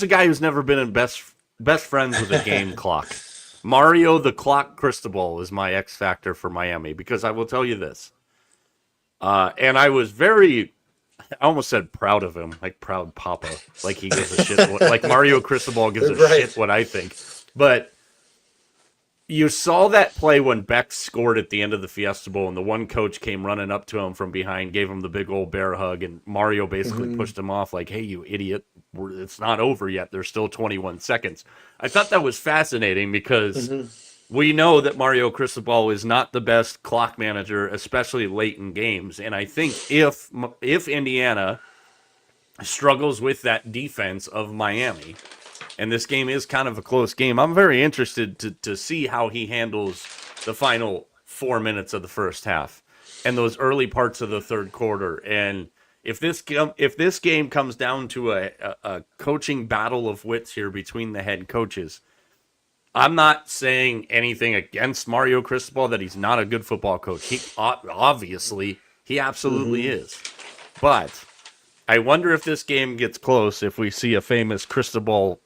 guy who's never been in best friends with a game clock. Mario the Clock Cristobal is my X factor for Miami, because I will tell you this. And I was I almost said proud of him, like proud papa, like he gives a shit, like Mario Cristobal gives a shit what I think. But you saw that play when Beck scored at the end of the Fiesta Bowl, and the one coach came running up to him from behind, gave him the big old bear hug, and Mario basically pushed him off like, hey, you idiot, it's not over yet. There's still 21 seconds. I thought that was fascinating because we know that Mario Cristobal is not the best clock manager, especially late in games. And I think if Indiana struggles with that defense of Miami, and this game is kind of a close game, I'm very interested to see how he handles the final 4 minutes of the first half and those early parts of the third quarter. And if this game comes down to a coaching battle of wits here between the head coaches, I'm not saying anything against Mario Cristobal, that he's not a good football coach. He obviously, he absolutely is. But I wonder if this game gets close, if we see a famous Cristobal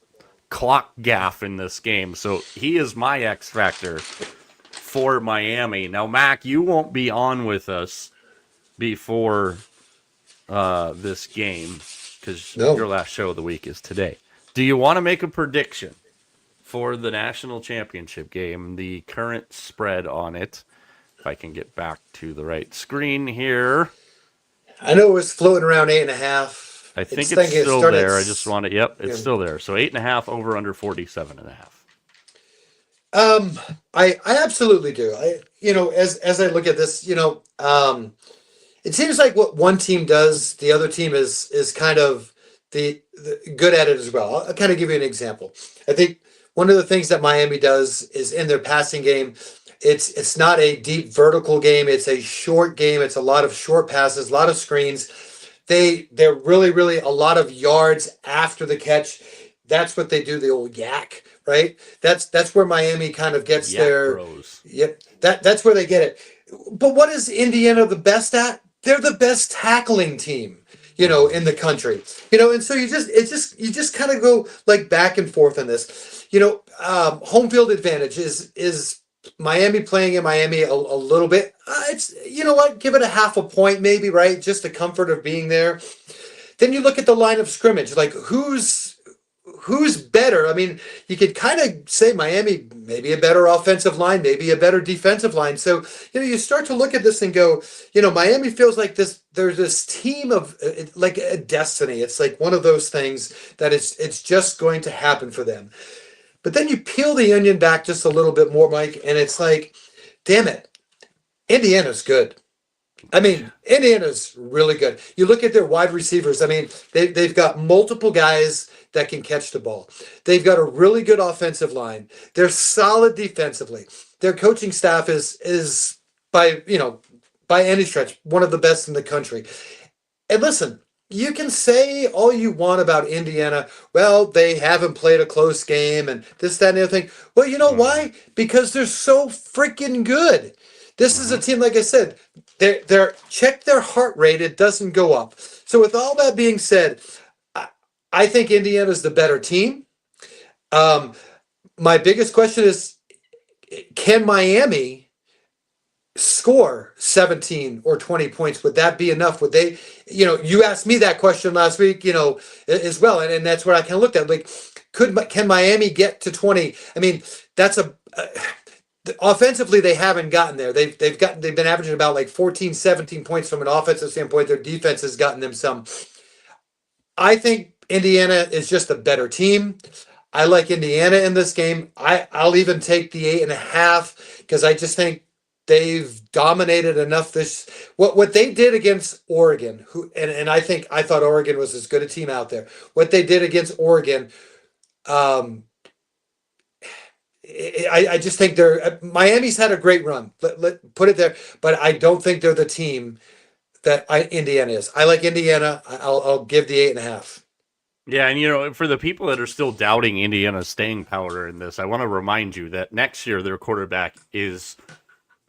clock gaff in this game. So he is my X factor for Miami. Now, Mac, you won't be on with us before this game because your last show of the week is today. Do you want to make a prediction for the national championship game, the current spread on it? If I can get back to the right screen here. I know it was floating around 8.5. I think it's still there. I just want to. Yep, it's still there. So 8.5 over under 47.5. I absolutely do. As I look at this, it seems like what one team does, the other team is kind of the good at it as well. I'll kind of give you an example. I think one of the things that Miami does is in their passing game, it's not a deep vertical game. It's a short game. It's a lot of short passes, a lot of screens. They're really, really a lot of yards after the catch. That's what they do, the old yak, right? That's where Miami kind of gets their bros. Yep. That's where they get it. But what is Indiana the best at? They're the best tackling team, in the country. And so you just kind of go like back and forth on this. Home field advantage is Miami playing in Miami a little bit. It's, give it a half a point maybe, right? Just the comfort of being there. Then you look at the line of scrimmage, like who's better? I mean, you could kind of say Miami, maybe a better offensive line, maybe a better defensive line. So, you start to look at this and go, Miami feels like there's this team of like a destiny. It's like one of those things that it's just going to happen for them. But then you peel the onion back just a little bit more, Mike, and it's like, damn it, Indiana's good. I mean, Indiana's really good. You look at their wide receivers. I mean, they've got multiple guys that can catch the ball. They've got a really good offensive line. They're solid defensively. Their coaching staff is by any stretch one of the best in the country. And listen, you can say all you want about Indiana. Well, they haven't played a close game and this, that, and the other thing. Well, you know Mm-hmm. why? Because they're so freaking good. This is a Mm-hmm. team, like I said, they're check their heart rate, it doesn't go up. So with all that being said, I, I think Indiana's the better team. Um, my biggest question is, can Miami score 17 or 20 points? Would that be enough? Would they, you asked me that question last week, as well. And that's what I kind of looked at. Like, can Miami get to 20? I mean, that's offensively, they haven't gotten there. They've been averaging about like 14, 17 points from an offensive standpoint. Their defense has gotten them some. I think Indiana is just a better team. I like Indiana in this game. I'll even take the 8.5 because I just think they've dominated enough this what they did against Oregon, and I thought Oregon was as good a team out there. What they did against Oregon, um, I just think they're Miami's had a great run. Let put it there, but I don't think they're the team that Indiana is. I like Indiana. I'll give the 8.5. Yeah, and for the people that are still doubting Indiana's staying power in this, I want to remind you that next year their quarterback is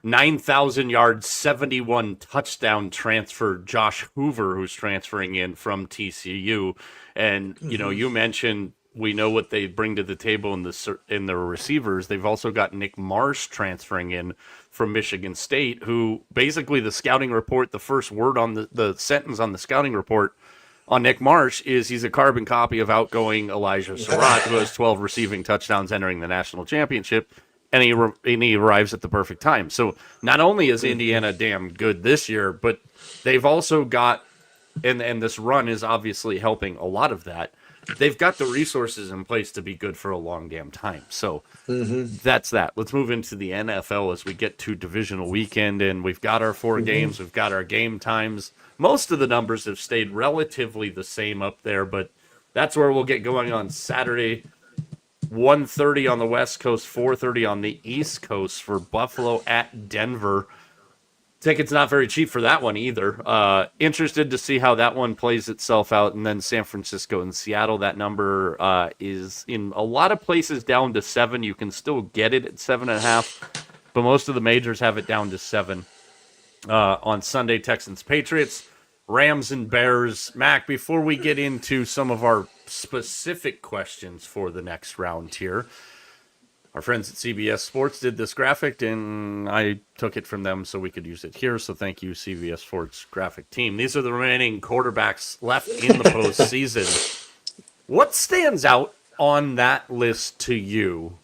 9,000 yards, 71 touchdown transfer Josh Hoover, who's transferring in from TCU. And, you mentioned we know what they bring to the table in the receivers. They've also got Nick Marsh transferring in from Michigan State, who basically the scouting report, the first word on the sentence on the scouting report on Nick Marsh is he's a carbon copy of outgoing Elijah Surratt, who has 12 receiving touchdowns entering the national championship, and he arrives at the perfect time. So not only is Indiana damn good this year, but they've also got, and this run is obviously helping a lot of that. They've got the resources in place to be good for a long damn time. So that's that. Let's move into the NFL as we get to divisional weekend, and we've got our 4 games, we've got our game times. Most of the numbers have stayed relatively the same up there, but that's where we'll get going on Saturday. 1:30 on the West Coast, 4:30 on the East Coast for Buffalo at Denver. Tickets not very cheap for that one either. Interested to see how that one plays itself out. And then San Francisco and Seattle, that number is in a lot of places down to 7. You can still get it at 7.5, but most of the majors have it down to 7. On Sunday, Texans, Patriots, Rams, and Bears. Mac, before we get into some of our specific questions for the next round here, our friends at CBS Sports did this graphic, and I took it from them so we could use it here. So thank you, CBS Sports graphic team. These are the remaining quarterbacks left in the postseason. What stands out on that list to you?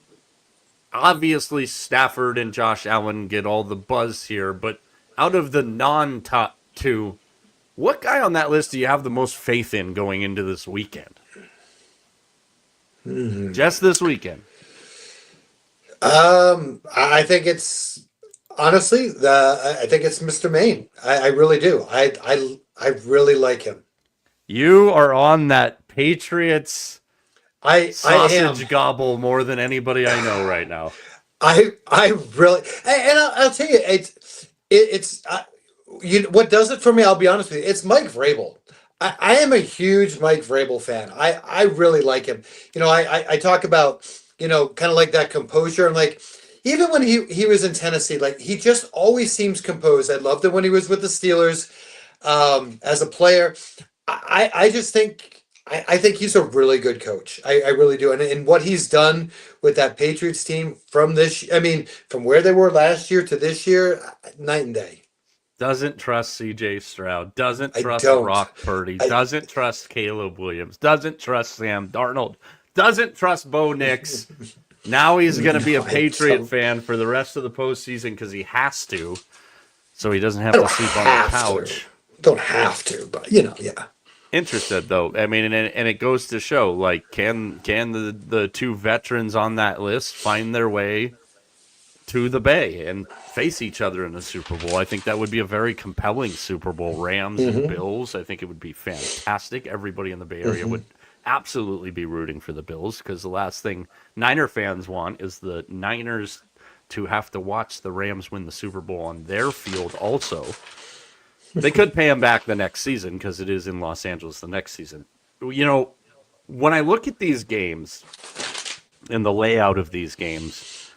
Obviously, Stafford and Josh Allen get all the buzz here, but out of the non-top 2, what guy on that list do you have the most faith in going into this weekend? Just this weekend. I think it's honestly I think it's Mr. Maine. I really do. I really like him. You are on that Patriots I am. sausage gobble more than anybody I know right now. I really, and I'll tell you, it's what does it for me. I'll be honest with you. It's Mike Vrabel. I am a huge Mike Vrabel fan. I really like him. I talk about kind of like that composure, and like even when he was in Tennessee, like he just always seems composed. I loved it when he was with the Steelers as a player. I just think. I think he's a really good coach. I really do. And what he's done with that Patriots team from from where they were last year to this year, night and day. Doesn't trust C.J. Stroud. Doesn't I trust don't. Brock Purdy. I Doesn't trust Caleb Williams. Doesn't trust Sam Darnold. Doesn't trust Bo Nix. Now he's going to be a Patriot fan for the rest of the postseason because he has to, so he doesn't have to sleep on the couch. Don't have to, but yeah. Interested though. I mean, and it goes to show, like, can the 2 veterans on that list find their way to the Bay and face each other in the Super Bowl? I think that would be a very compelling Super Bowl. Rams and Bills. I think it would be fantastic. Everybody in the Bay Area would absolutely be rooting for the Bills because the last thing Niner fans want is the Niners to have to watch the Rams win the Super Bowl on their field also. They could pay him back the next season because it is in Los Angeles the next season. You know, when I look at these games and the layout of these games,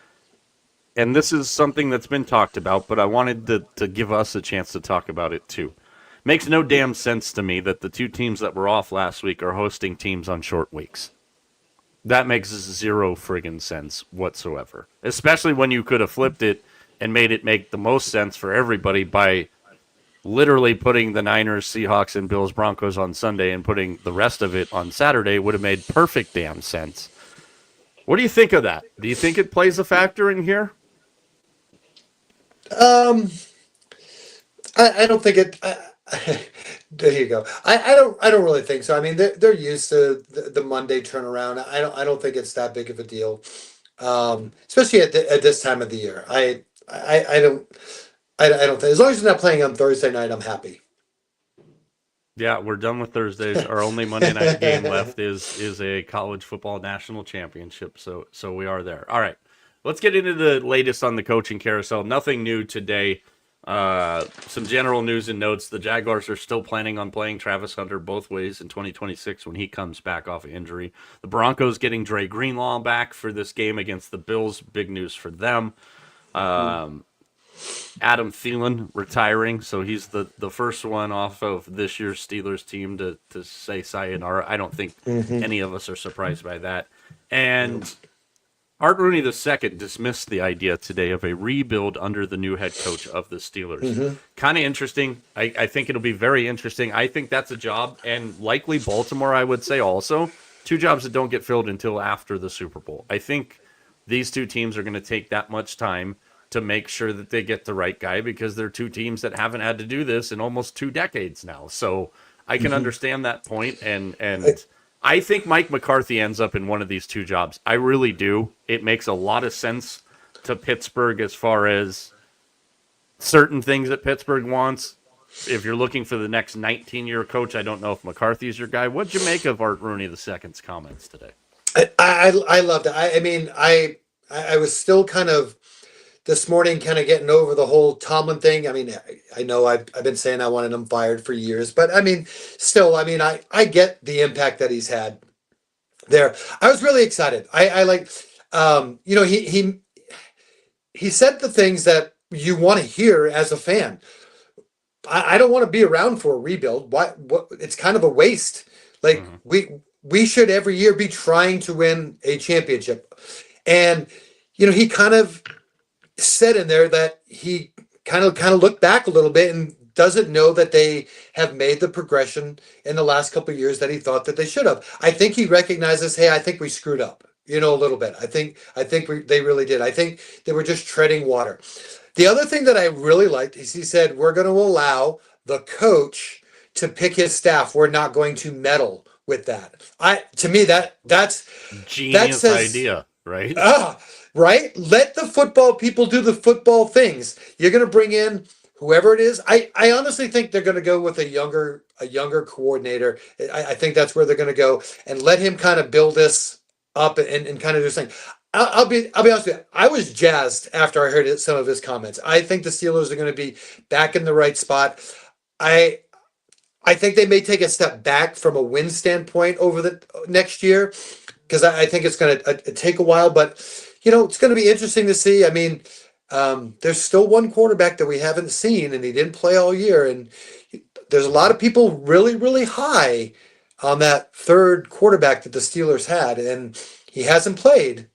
and this is something that's been talked about, but I wanted to give us a chance to talk about it too. Makes no damn sense to me that the two teams that were off last week are hosting teams on short weeks. That makes zero friggin' sense whatsoever. Especially when you could have flipped it and made it make the most sense for everybody by literally putting the Niners, Seahawks, and Bills Broncos on Sunday and putting the rest of it on Saturday would have made perfect damn sense. What do you think of that? Do you think it plays a factor in here? Um, I don't think it. There you go. I don't really think so. I mean, they're used to the Monday turnaround. I don't think it's that big of a deal, especially at this time of the year. I don't I don't think, as long as you're not playing on Thursday night, I'm happy. Yeah, we're done with Thursdays. Our only Monday night game left is a college football national championship. So we are there. All right. Let's get into the latest on the coaching carousel. Nothing new today. Some general news and notes. The Jaguars are still planning on playing Travis Hunter both ways in 2026 when he comes back off of injury. The Broncos getting Dre Greenlaw back for this game against the Bills. Big news for them. Adam Thielen retiring, so he's the first one off of this year's Steelers team to say sayonara. I don't think any of us are surprised by that. And Art Rooney II dismissed the idea today of a rebuild under the new head coach of the Steelers. Kind of interesting. I think it'll be very interesting. I think that's a job, and likely Baltimore, I would say also, two jobs that don't get filled until after the Super Bowl. I think these two teams are going to take that much time to make sure that they get the right guy because they're two teams that haven't had to do this in almost 2 decades now. So I can understand that point, and I think Mike McCarthy ends up in one of these two jobs. I really do. It makes a lot of sense to Pittsburgh as far as certain things that Pittsburgh wants. If you're looking for the next 19-year coach, I don't know if McCarthy's your guy. What'd you make of Art Rooney II's comments today? I loved it. I mean, I was still kind of this morning kind of getting over the whole Tomlin thing. I mean, I know I've been saying I wanted him fired for years, but I mean, still, I mean, I get the impact that he's had there. I was really excited. I like, you know, he said the things that you want to hear as a fan. I don't want to be around for a rebuild. What? It's kind of a waste. Like we should every year be trying to win a championship, and you know, he kind of said in there that he kind of looked back a little bit and doesn't know that they have made the progression in the last couple of years that he thought that they should have. I think he recognizes, hey, I think we screwed up, you know, a little bit. I think they really did. I think they were just treading water. The other thing that I really liked is he said, we're going to allow the coach to pick his staff. We're not going to meddle with that. To me, that's genius idea, right? Right? Let the football people do the football things. You're going to bring in whoever it is. I honestly think they're going to go with a younger coordinator. I think that's where they're going to go and let him kind of build this up and kind of do this thing. I'll be honest with you. I was jazzed after I heard some of his comments. I think the Steelers are going to be back in the right spot. I think they may take a step back from a win standpoint over the next year because I think it's going to take a while, but you know, it's going to be interesting to see. I mean, there's still one quarterback that we haven't seen, and he didn't play all year. And there's a lot of people really, really high on that third quarterback that the Steelers had, and he hasn't played.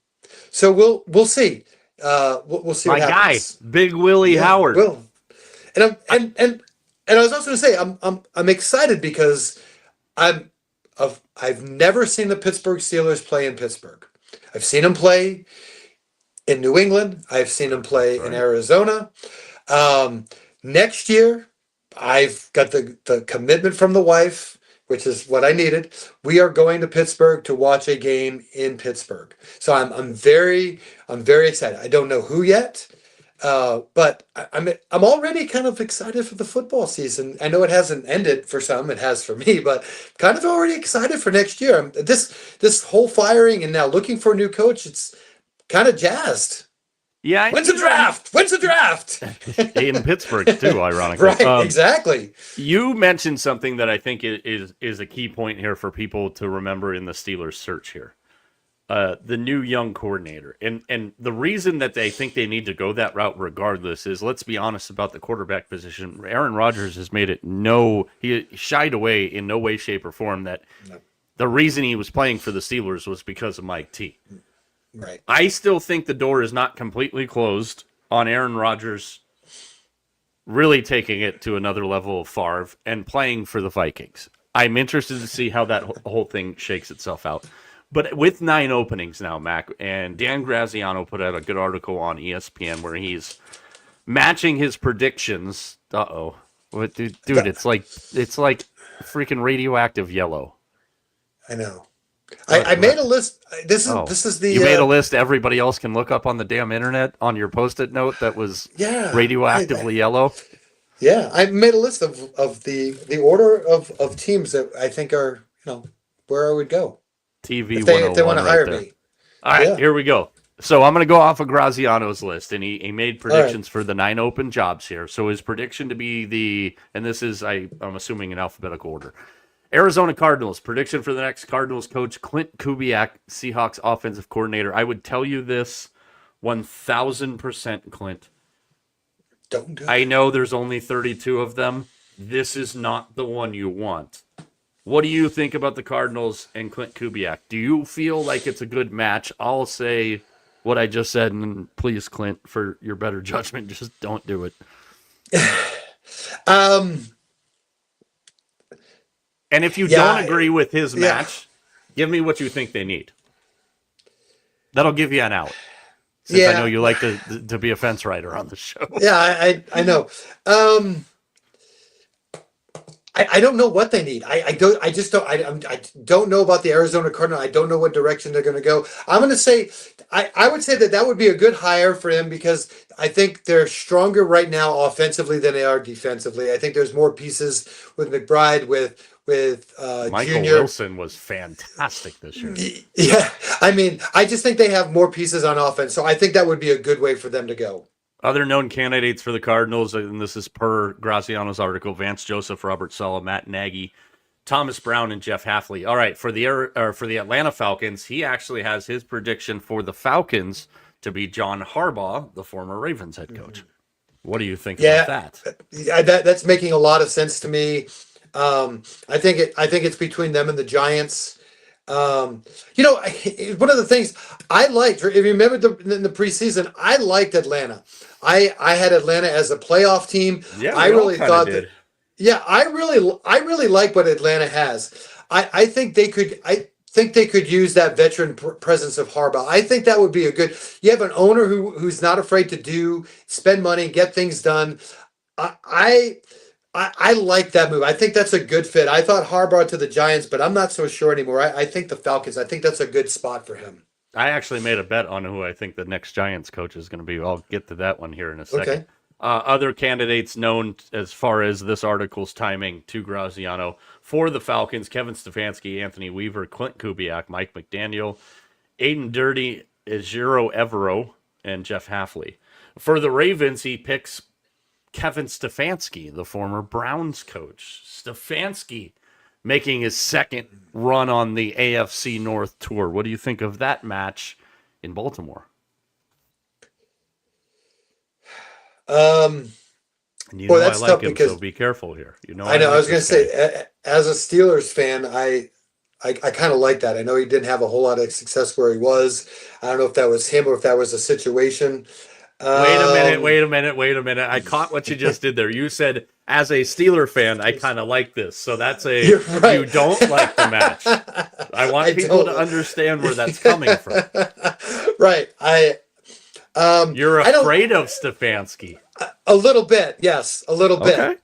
So we'll see. We'll see what happens. My guy, Big Willie Howard. Will. And I was also going to say I'm excited because I've never seen the Pittsburgh Steelers play in Pittsburgh. I've seen them play in New England. I've seen him play in Arizona. Next year, I've got the commitment from the wife, which is what I needed. We are going to Pittsburgh to watch a game in Pittsburgh. So I'm very excited. I don't know who yet, but I'm already kind of excited for the football season. I know it hasn't ended for some. It has for me, but kind of already excited for next year. This whole firing and now looking for a new coach, it's kind of jazzed. Yeah, When's the draft? When's the draft? in Pittsburgh too, ironically. Right, exactly. You mentioned something that I think is a key point here for people to remember in the Steelers search here. The new young coordinator. And the reason that they think they need to go that route regardless is, let's be honest about the quarterback position. Aaron Rodgers has made it he shied away in no way, shape, or form that the reason he was playing for the Steelers was because of Mike T. Right. I still think the door is not completely closed on Aaron Rodgers really taking it to another level of Favre and playing for the Vikings. I'm interested to see how that whole thing shakes itself out. But with 9 openings now, Mac, and Dan Graziano put out a good article on ESPN where he's matching his predictions. What, dude, it's like freaking radioactive yellow. I know. I made a list. This is the. You made a list everybody else can look up on the damn internet on your Post-it note that was radioactively yellow. Yeah, I made a list of the order of teams that I think are, where I would go. TV if they want to hire me. All right, Here we go. So I'm going to go off of Graziano's list, and he made predictions for the 9 open jobs here. So his prediction to be and this is, I'm assuming in alphabetical order. Arizona Cardinals, prediction for the next Cardinals coach, Clint Kubiak, Seahawks offensive coordinator. I would tell you this 1,000%, Clint. Don't do it. I know there's only 32 of them. This is not the one you want. What do you think about the Cardinals and Clint Kubiak? Do you feel like it's a good match? I'll say what I just said, and please, Clint, for your better judgment, just don't do it. And if you don't agree with his match, give me what you think they need. That'll give you an out. Since I know you like to be a fence rider on the show. Yeah, I know. I don't know what they need. I don't know about the Arizona Cardinals. I don't know what direction they're going to go. I'm going to say, I would say that would be a good hire for him because I think they're stronger right now offensively than they are defensively. I think there's more pieces with McBride, with Michael Jr. Wilson was fantastic this year. Yeah, I mean, I just think they have more pieces on offense, so I think that would be a good way for them to go. Other known candidates for the Cardinals, and this is per Graziano's article: Vance Joseph, Robert Saleh, Matt Nagy, Thomas Brown, and Jeff Hafley. All right, for the Atlanta Falcons, he actually has his prediction for the Falcons to be John Harbaugh, the former Ravens head coach. What do you think about that? Yeah, that's making a lot of sense to me. I think it's between them and the Giants. One of the things I liked, if you remember in the preseason, I liked Atlanta. I had Atlanta as a playoff team. Yeah, I really thought that. Yeah, I really like what Atlanta has. I think they could use that veteran presence of Harbaugh. I think that would be a good. You have an owner who's not afraid to spend money, get things done. I like that move. I think that's a good fit. I thought Harbaugh to the Giants, but I'm not so sure anymore. I think the Falcons. I think that's a good spot for him. I actually made a bet on who I think the next Giants coach is going to be. I'll get to that one here in a second. Okay. Other candidates known as far as this article's timing to Graziano for the Falcons: Kevin Stefanski, Anthony Weaver, Clint Kubiak, Mike McDaniel, Aiden Dirty, Ejiro Evero, and Jeff Hafley. For the Ravens, he picks Kevin Stefanski, the former Browns coach. Stefanski making his second run on the AFC North tour. What do you think of that match in Baltimore? That's I like him, because so be careful here. I know. I was going to say, as a Steelers fan, I kind of like that. I know he didn't have a whole lot of success where he was. I don't know if that was him or if that was a situation. Wait a minute. I caught what you just did there. You said, as a Steeler fan, I kind of like this. So that's You're right. You don't like the match. I want people to understand where that's coming from. Right. You're afraid of Stefanski. A little bit. Yes. A little bit. Okay.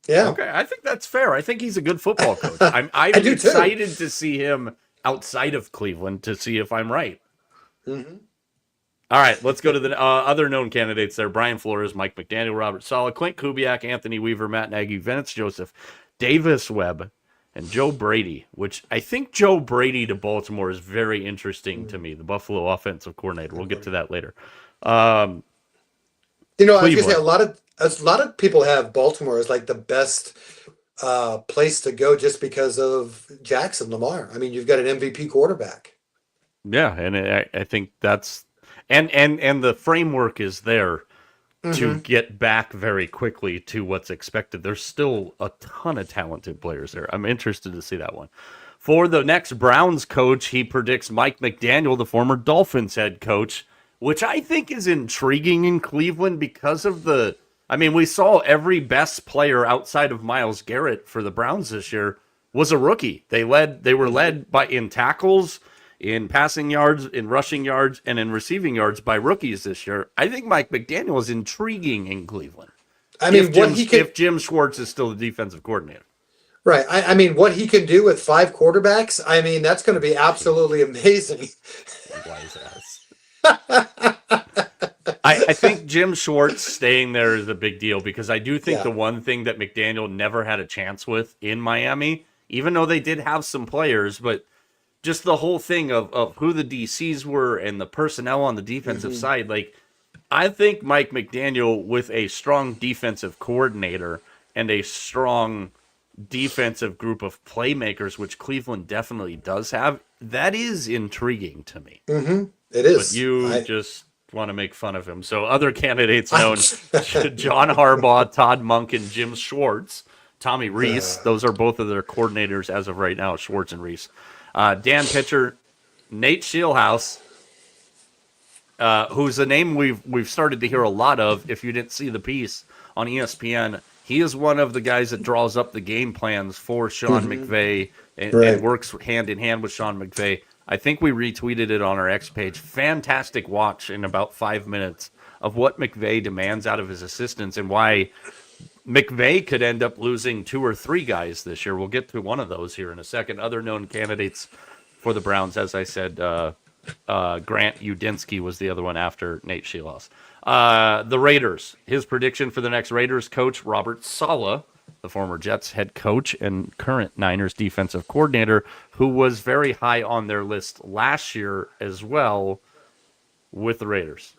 Yeah. Okay. I think that's fair. I think he's a good football coach. I'm do excited too. to see him outside of Cleveland to see if I'm right. Mm-hmm. All right, let's go to the other known candidates there. Brian Flores, Mike McDaniel, Robert Saleh, Clint Kubiak, Anthony Weaver, Matt Nagy, Vance Joseph, Davis Webb, and Joe Brady, which I think Joe Brady to Baltimore is very interesting to me, the Buffalo offensive coordinator. We'll get to that later. Um, I was gonna say Cleveland. a lot of people have Baltimore as like the best place to go just because of Jackson Lamar. I mean, you've got an MVP quarterback. Yeah, and I think that's and the framework is there to Hmm. get back very quickly to what's expected. There's still a ton of talented players there. I'm interested to see that one. For the next Browns coach, he predicts Mike McDaniel, the former Dolphins head coach, which I think is intriguing in Cleveland because of the. I mean, we saw every best player outside of Myles Garrett for the Browns this year was a rookie. They were led by in tackles, in passing yards, in rushing yards, and in receiving yards by rookies this year. I think Mike McDaniel is intriguing in Cleveland. I mean, If Jim Schwartz is still the defensive coordinator. right. I mean, what he can do with five quarterbacks, I mean, that's going to be absolutely amazing. Wise ass. I think Jim Schwartz staying there is a big deal because I do think Yeah. the one thing that McDaniel never had a chance with in Miami, even though they did have some players, but just the whole thing of who the DCs were and the personnel on the defensive Hmm. side, like I think Mike McDaniel with a strong defensive coordinator and a strong defensive group of playmakers, which Cleveland definitely does have, that is intriguing to me. Hmm. It But is. you just want to make fun of him. So other candidates known: John Harbaugh, Todd Monk, and Jim Schwartz. Tommy Reese. Those are both of their coordinators as of right now, Schwartz and Reese. Dan Pitcher, Nate Scheelhaus, who's a name we've started to hear a lot of. If you didn't see the piece on ESPN, he is one of the guys that draws up the game plans for Sean McVay and Right. works hand in hand with Sean McVay. I think we retweeted it on our X page. Fantastic watch in about 5 minutes of what McVay demands out of his assistants and why McVay could end up losing 2 or 3 guys this year. We'll get to one of those here in a second. Other known candidates for the Browns, as I said, Grant Udinsky was the other one after Nate Scheelhaus. The Raiders. His prediction for the next Raiders coach, Robert Saleh, the former Jets head coach and current Niners defensive coordinator, who was very high on their list last year as well with the Raiders.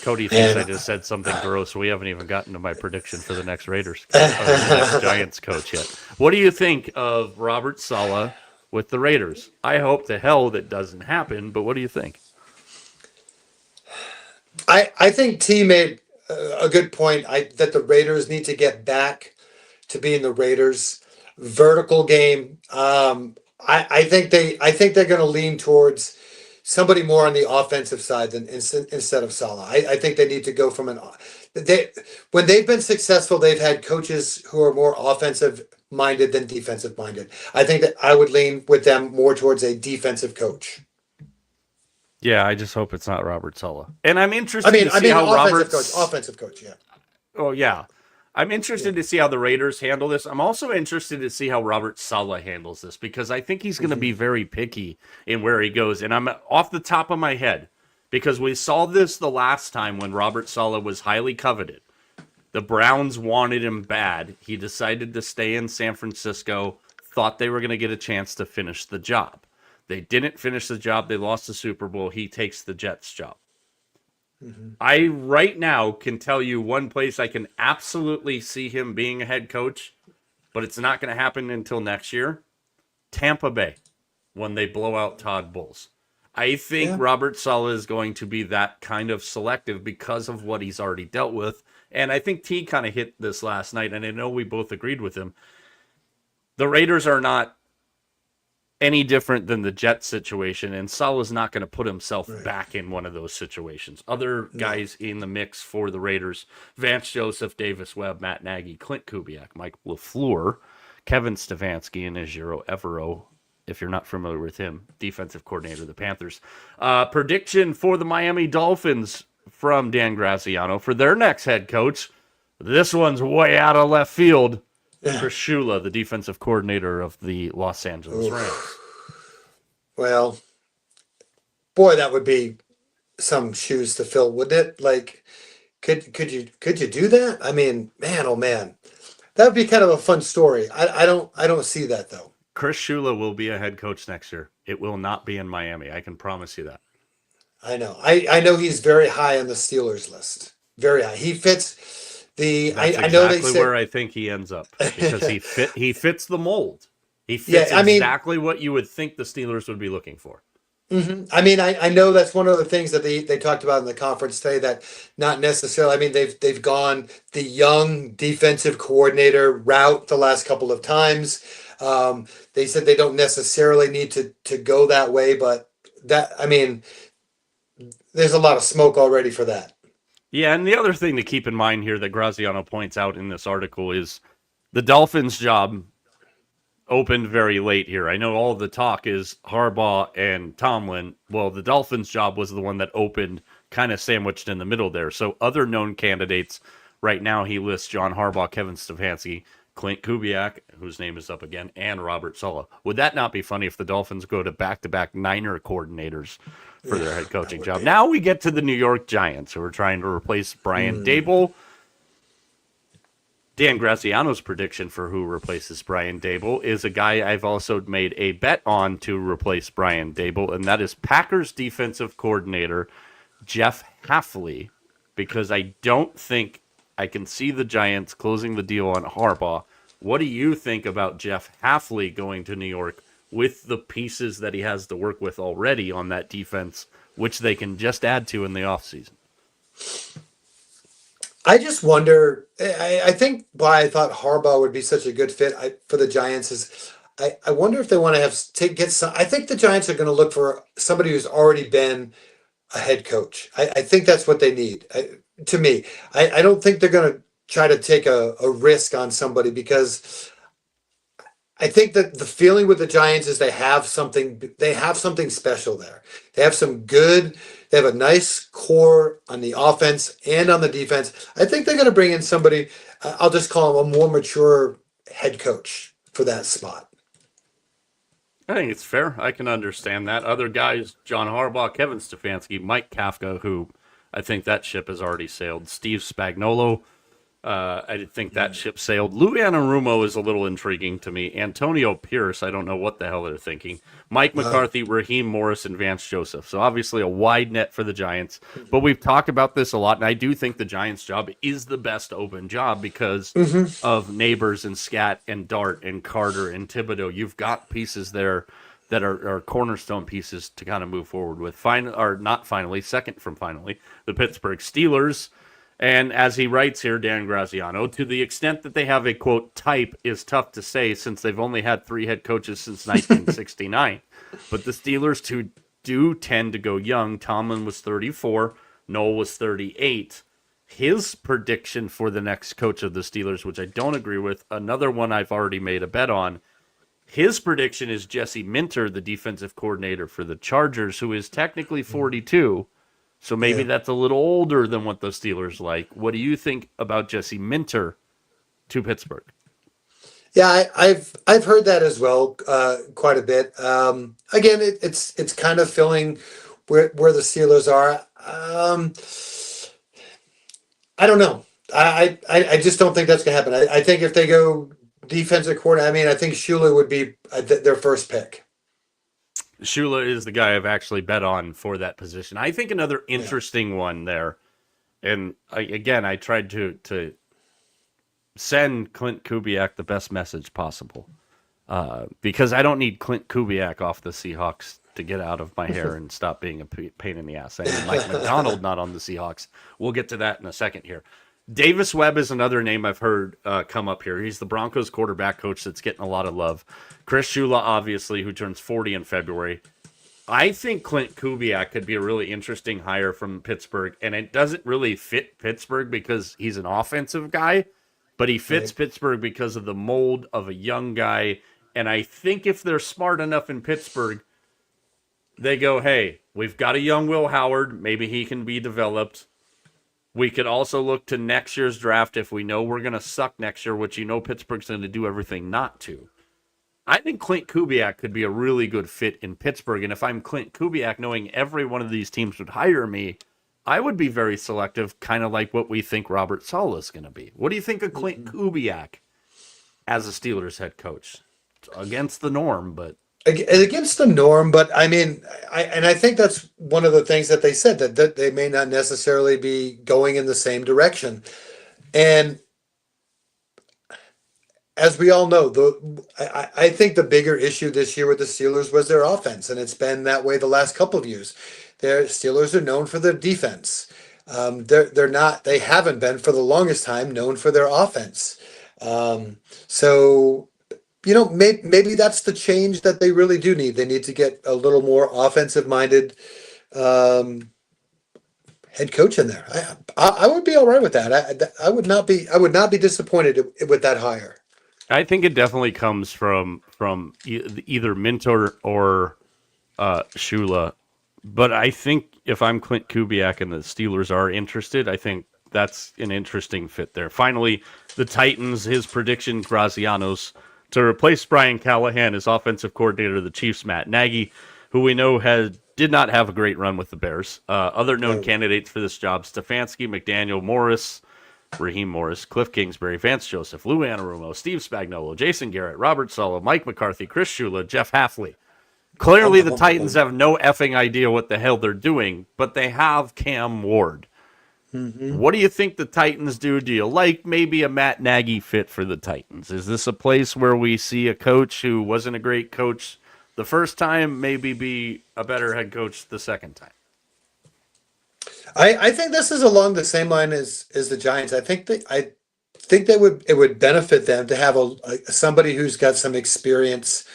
Cody thinks I And just said something gross. We haven't even gotten to my prediction for the next Raiders or the next Giants coach yet. What do you think of Robert Saleh with the Raiders? I hope to hell that doesn't happen, but what do you think? I think T made a good point. That the Raiders need to get back to being the Raiders. Vertical game. I think they're going to lean towards somebody more on the offensive side than instead of Salah. I think they need to go from they when they've been successful, they've had coaches who are more offensive minded than defensive minded. I think that I would lean with them more towards a defensive coach. Yeah, I just hope it's not Robert Saleh. And I'm interested to I see mean, how Robert's. offensive coach. Yeah, Oh yeah, I'm yeah. interested to see how the Raiders handle this. I'm also interested to see how Robert Saleh handles this because I think he's going to be Hmm. very picky in where he goes. And I'm off the top of my head because we saw this the last time when Robert Saleh was highly coveted. The Browns wanted him bad. He decided to stay in San Francisco, thought they were going to get a chance to finish the job. They didn't finish the job. They lost the Super Bowl. He takes the Jets job. Hmm. I right now can tell you one place I can absolutely see him being a head coach, but it's not going to happen until next year. Tampa Bay, when they blow out Todd Bowles. I think Yeah. Robert Saleh is going to be that kind of selective because of what he's already dealt with. And I think T kind of hit this last night, and I know we both agreed with him. The Raiders are not any different than the Jets situation, and Saleh's not going to put himself Right. back in one of those situations. Other No. guys in the mix for the Raiders: Vance Joseph, Davis Webb, Matt Nagy, Clint Kubiak, Mike LaFleur, Kevin Stefanski, and Ejiro Evero. If you're not familiar with him, defensive coordinator of the Panthers. Prediction for the Miami Dolphins from Dan Graziano for their next head coach. This one's way out of left field. Yeah. Chris Shula, the defensive coordinator of the Los Angeles Rams. Oof. Well, boy, that would be some shoes to fill, wouldn't it? Like, could you do that? I mean, man, oh man. that would be kind of a fun story. I don't see that though. Chris Shula will be a head coach next year. It will not be in Miami. I can promise you that. I know. I know he's very high on the Steelers list. Very high. He fits the. That's I know they exactly said. where I think he ends up because he fits the mold. He Yeah, fits I mean, exactly what you would think the Steelers would be looking for. I mean, I know that's one of the things that they talked about in the conference today. That not necessarily. I mean, they've gone the young defensive coordinator route the last couple of times. They said they don't necessarily need to go that way, but that I mean, there's a lot of smoke already for that. Yeah, and the other thing to keep in mind here that Graziano points out in this article is the Dolphins' job opened very late here. I know all the talk is Harbaugh and Tomlin. Well, the Dolphins' job was the one that opened kind of sandwiched in the middle there. So other known candidates right now, he lists John Harbaugh, Kevin Stefanski, Clint Kubiak, whose name is up again, and Robert Saleh. Would that not be funny if the Dolphins go to back-to-back Niner coordinators for their head coaching job? Be. Now we get to the New York Giants, who are trying to replace Brian Dable. Dan Graziano's prediction for who replaces Brian Dable is a guy I've also made a bet on to replace Brian Dable, and that is Packers defensive coordinator Jeff Hafley, because I don't think I can see the Giants closing the deal on Harbaugh. What do you think about Jeff Hafley going to New York with the pieces that he has to work with already on that defense, which they can just add to in the offseason? I just wonder. I think why I thought Harbaugh would be such a good fit for the Giants is I wonder if they want to get some. I think the Giants are going to look for somebody who's already been a head coach. I think that's what they need. To me, I don't think they're going to try to take a risk on somebody because I think that the feeling with the Giants is they have something special there. They have some good, they have a nice core on the offense and on the defense. I think they're going to bring in somebody, I'll just call him a more mature head coach for that spot. I think it's fair. I can understand that. Other guys, John Harbaugh, Kevin Stefanski, Mike Kafka, who I think that ship has already sailed. Steve Spagnuolo, I think that ship sailed. Lou Anarumo is a little intriguing to me. Antonio Pierce, I don't know what the hell they're thinking. Mike McCarthy, Raheem Morris, and Vance Joseph. So obviously a wide net for the Giants. But we've talked about this a lot, and I do think the Giants' job is the best open job because of Neighbors and Scat and Dart and Carter and Thibodeau. You've got pieces there that are cornerstone pieces to kind of move forward with. Second from finally, the Pittsburgh Steelers. And as he writes here, Dan Graziano, to the extent that they have a, quote, type is tough to say since they've only had 3 head coaches since 1969. But the Steelers do tend to go young. Tomlin was 34. Noel was 38. His prediction for the next coach of the Steelers, which I don't agree with, another one I've already made a bet on, his prediction is Jesse Minter, the defensive coordinator for the Chargers, who is technically 42. So maybe that's a little older than what the Steelers like. What do you think about Jesse Minter to Pittsburgh? Yeah, I've heard that as well, quite a bit. Again, it's kind of filling where the Steelers are. I don't know. I just don't think that's gonna happen. I think if they go defensive coordinator, I mean, I think Shula would be their first pick. Shula is the guy I've actually bet on for that position. I think another interesting one there, and I tried to send Clint Kubiak the best message possible because I don't need Clint Kubiak off the Seahawks to get out of my hair and stop being a pain in the ass. I need Mike McDonald not on the Seahawks. We'll get to that in a second here. Davis Webb is another name I've heard come up here. He's the Broncos quarterback coach that's getting a lot of love. Chris Shula, obviously, who turns 40 in February. I think Clint Kubiak could be a really interesting hire from Pittsburgh, and it doesn't really fit Pittsburgh because he's an offensive guy, but he fits Pittsburgh because of the mold of a young guy, and I think if they're smart enough in Pittsburgh, they go, hey, we've got a young Will Howard, maybe he can be developed. We could also look to next year's draft if we know we're going to suck next year, which Pittsburgh's going to do everything not to. I think Clint Kubiak could be a really good fit in Pittsburgh, and if I'm Clint Kubiak, knowing every one of these teams would hire me, I would be very selective, kind of like what we think Robert Saleh is going to be. What do you think of Clint Kubiak as a Steelers head coach. Against the norm, but Against the norm, but I mean, I think that's one of the things that they said that they may not necessarily be going in the same direction. And as we all know, I think the bigger issue this year with the Steelers was their offense, and it's been that way the last couple of years. Their Steelers are known for their defense. They're not. They haven't been for the longest time known for their offense. So maybe that's the change that they really do need. They need to get a little more offensive minded um, head coach in there. I would be all right with that. I would not be disappointed with that hire. I think it definitely comes from either Minter or Shula. But I think if I'm Clint Kubiak and the Steelers are interested, I think that's an interesting fit there. Finally, the Titans, his prediction, Grazianos, to replace Brian Callahan as offensive coordinator of the Chiefs, Matt Nagy, who we know did not have a great run with the Bears. Other known candidates for this job, Stefanski, McDaniel, Morris, Raheem Morris, Cliff Kingsbury, Vance Joseph, Lou Anarumo, Steve Spagnuolo, Jason Garrett, Robert Sala, Mike McCarthy, Chris Shula, Jeff Hafley. Clearly, the Titans have no effing idea what the hell they're doing, but they have Cam Ward. Mm-hmm. What do you think the Titans do? Do you like maybe a Matt Nagy fit for the Titans? Is this a place where we see a coach who wasn't a great coach the first time maybe be a better head coach the second time? I think this is along the same line as the Giants. I think it would benefit them to have somebody who's got some experience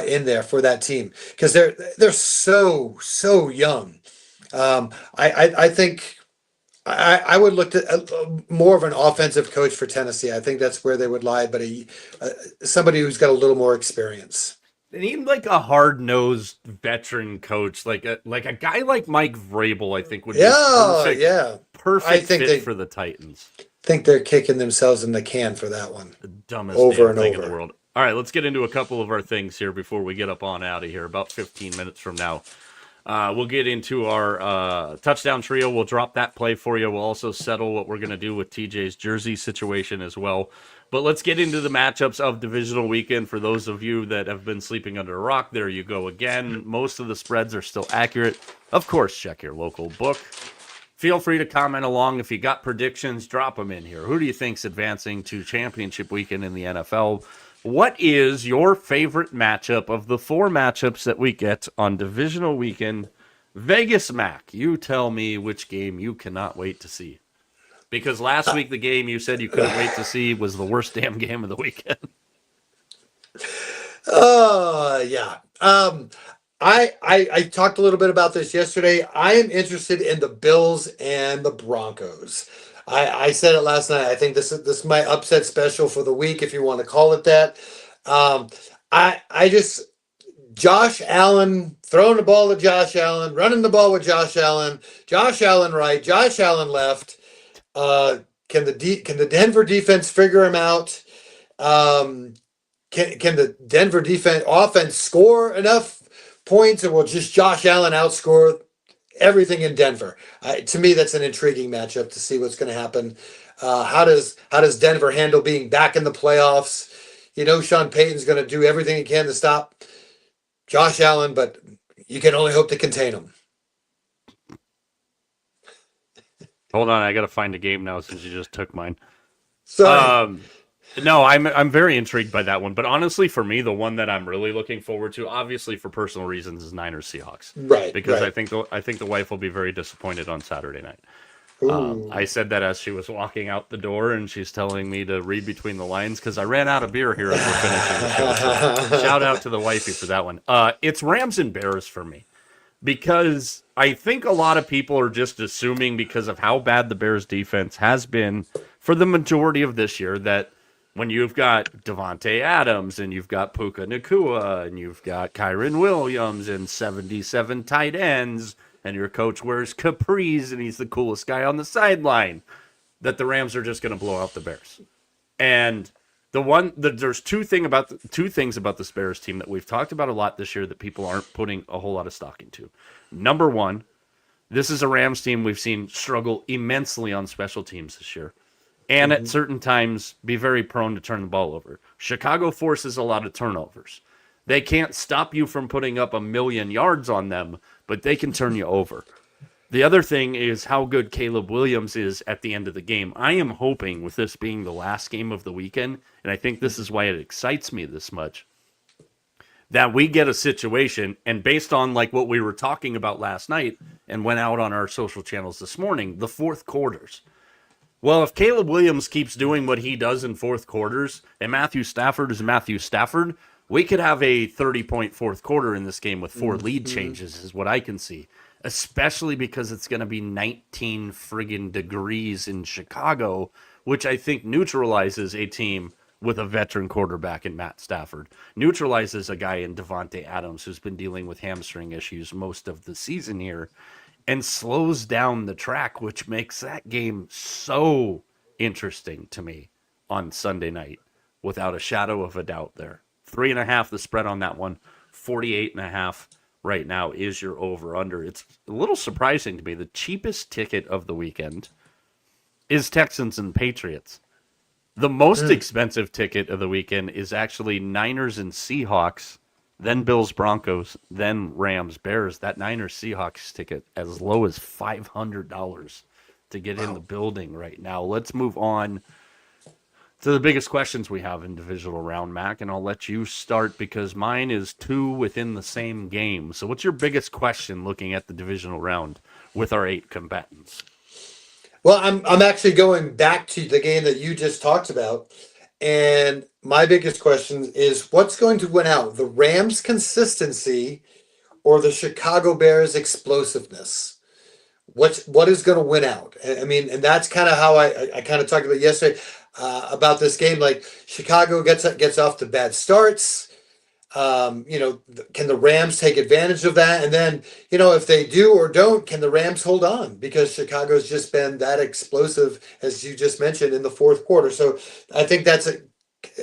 in there for that team because they're so young. I think I would look at more of an offensive coach for Tennessee. I think that's where they would lie, but somebody who's got a little more experience. They need like a hard-nosed veteran coach, like a guy like Mike Vrabel. I think would be Yeah, yeah. I perfect think fit they for the Titans. think they're kicking themselves in the can for that one The dumbest over damn and thing in over. the world. All right, let's get into a couple of our things here before we get up on out of here. About 15 minutes from now, we'll get into our touchdown trio. We'll drop that play for you. We'll also settle what we're going to do with TJ's jersey situation as well. But let's get into the matchups of divisional weekend. For those of you that have been sleeping under a rock, there you go again. Most of the spreads are still accurate. Of course, check your local book. Feel free to comment along. If you got predictions, drop them in here. Who do you think's advancing to championship weekend in the NFL? What is your favorite matchup of the 4 matchups that we get on divisional weekend? Vegas Mac, you tell me which game you cannot wait to see. Because last week the game you said you couldn't wait to see was the worst damn game of the weekend. Yeah. I talked a little bit about this yesterday. I am interested in the Bills and the Broncos. I said it last night. I think this is my upset special for the week, if you want to call it that. Um, I just Josh Allen throwing the ball to Josh Allen, running the ball with Josh Allen right, Josh Allen left. Can the Denver defense figure him out? Um, can the Denver offense score enough points, or will just Josh Allen outscore everything in Denver? To me, that's an intriguing matchup to see what's going to happen. How does Denver handle being back in the playoffs? Sean Payton's going to do everything he can to stop Josh Allen, but you can only hope to contain him. Hold on, I got to find a game now since you just took mine. Sorry. No, I'm very intrigued by that one. But honestly, for me, the one that I'm really looking forward to, obviously for personal reasons, is Niners Seahawks. Right. Because right. I think the wife will be very disappointed on Saturday night. Ooh. I said that as she was walking out the door, and she's telling me to read between the lines because I ran out of beer here as we're finishing the show. So shout out to the wifey for that one. It's Rams and Bears for me. Because I think a lot of people are just assuming, because of how bad the Bears defense has been for the majority of this year, that when you've got Devontae Adams and you've got Puka Nacua and you've got Kyron Williams and 77 tight ends and your coach wears capris and he's the coolest guy on the sideline, that the Rams are just going to blow out the Bears. And there's two things about this Bears team that we've talked about a lot this year that people aren't putting a whole lot of stock into. Number one, this is a Rams team we've seen struggle immensely on special teams this year. and at certain times be very prone to turn the ball over. Chicago forces a lot of turnovers. They can't stop you from putting up 1,000,000 yards on them, but they can turn you over. The other thing is how good Caleb Williams is at the end of the game. I am hoping, with this being the last game of the weekend, and I think this is why it excites me this much, that we get a situation, and based on like what we were talking about last night and went out on our social channels this morning, the fourth quarters. Well, if Caleb Williams keeps doing what he does in fourth quarters and Matthew Stafford is Matthew Stafford, we could have a 30-point fourth quarter in this game with 4 lead changes is what I can see, especially because it's going to be 19 friggin' degrees in Chicago, which I think neutralizes a team with a veteran quarterback in Matt Stafford, neutralizes a guy in Devontae Adams who's been dealing with hamstring issues most of the season here, and slows down the track, which makes that game so interesting to me on Sunday night, without a shadow of a doubt there. 3.5, the spread on that one. 48.5 right now is your over-under. It's a little surprising to me. The cheapest ticket of the weekend is Texans and Patriots. The most expensive ticket of the weekend is actually Niners and Seahawks, then Bills Broncos, then Rams Bears. That Niners Seahawks ticket as low as $500 to get in the building right now. Let's move on to the biggest questions we have in divisional round, Mac, and I'll let you start because mine is 2 within the same game. So what's your biggest question looking at the divisional round with our 8 combatants? Well, I'm actually going back to the game that you just talked about, and my biggest question is what's going to win out, the Rams' consistency or the Chicago Bears' explosiveness? What is going to win out? I mean, and that's kind of how I kind of talked about yesterday about this game. Like Chicago gets off to bad starts. Can the Rams take advantage of that? And then, if they do or don't, can the Rams hold on? Because Chicago's just been that explosive, as you just mentioned, in the fourth quarter. So I think that's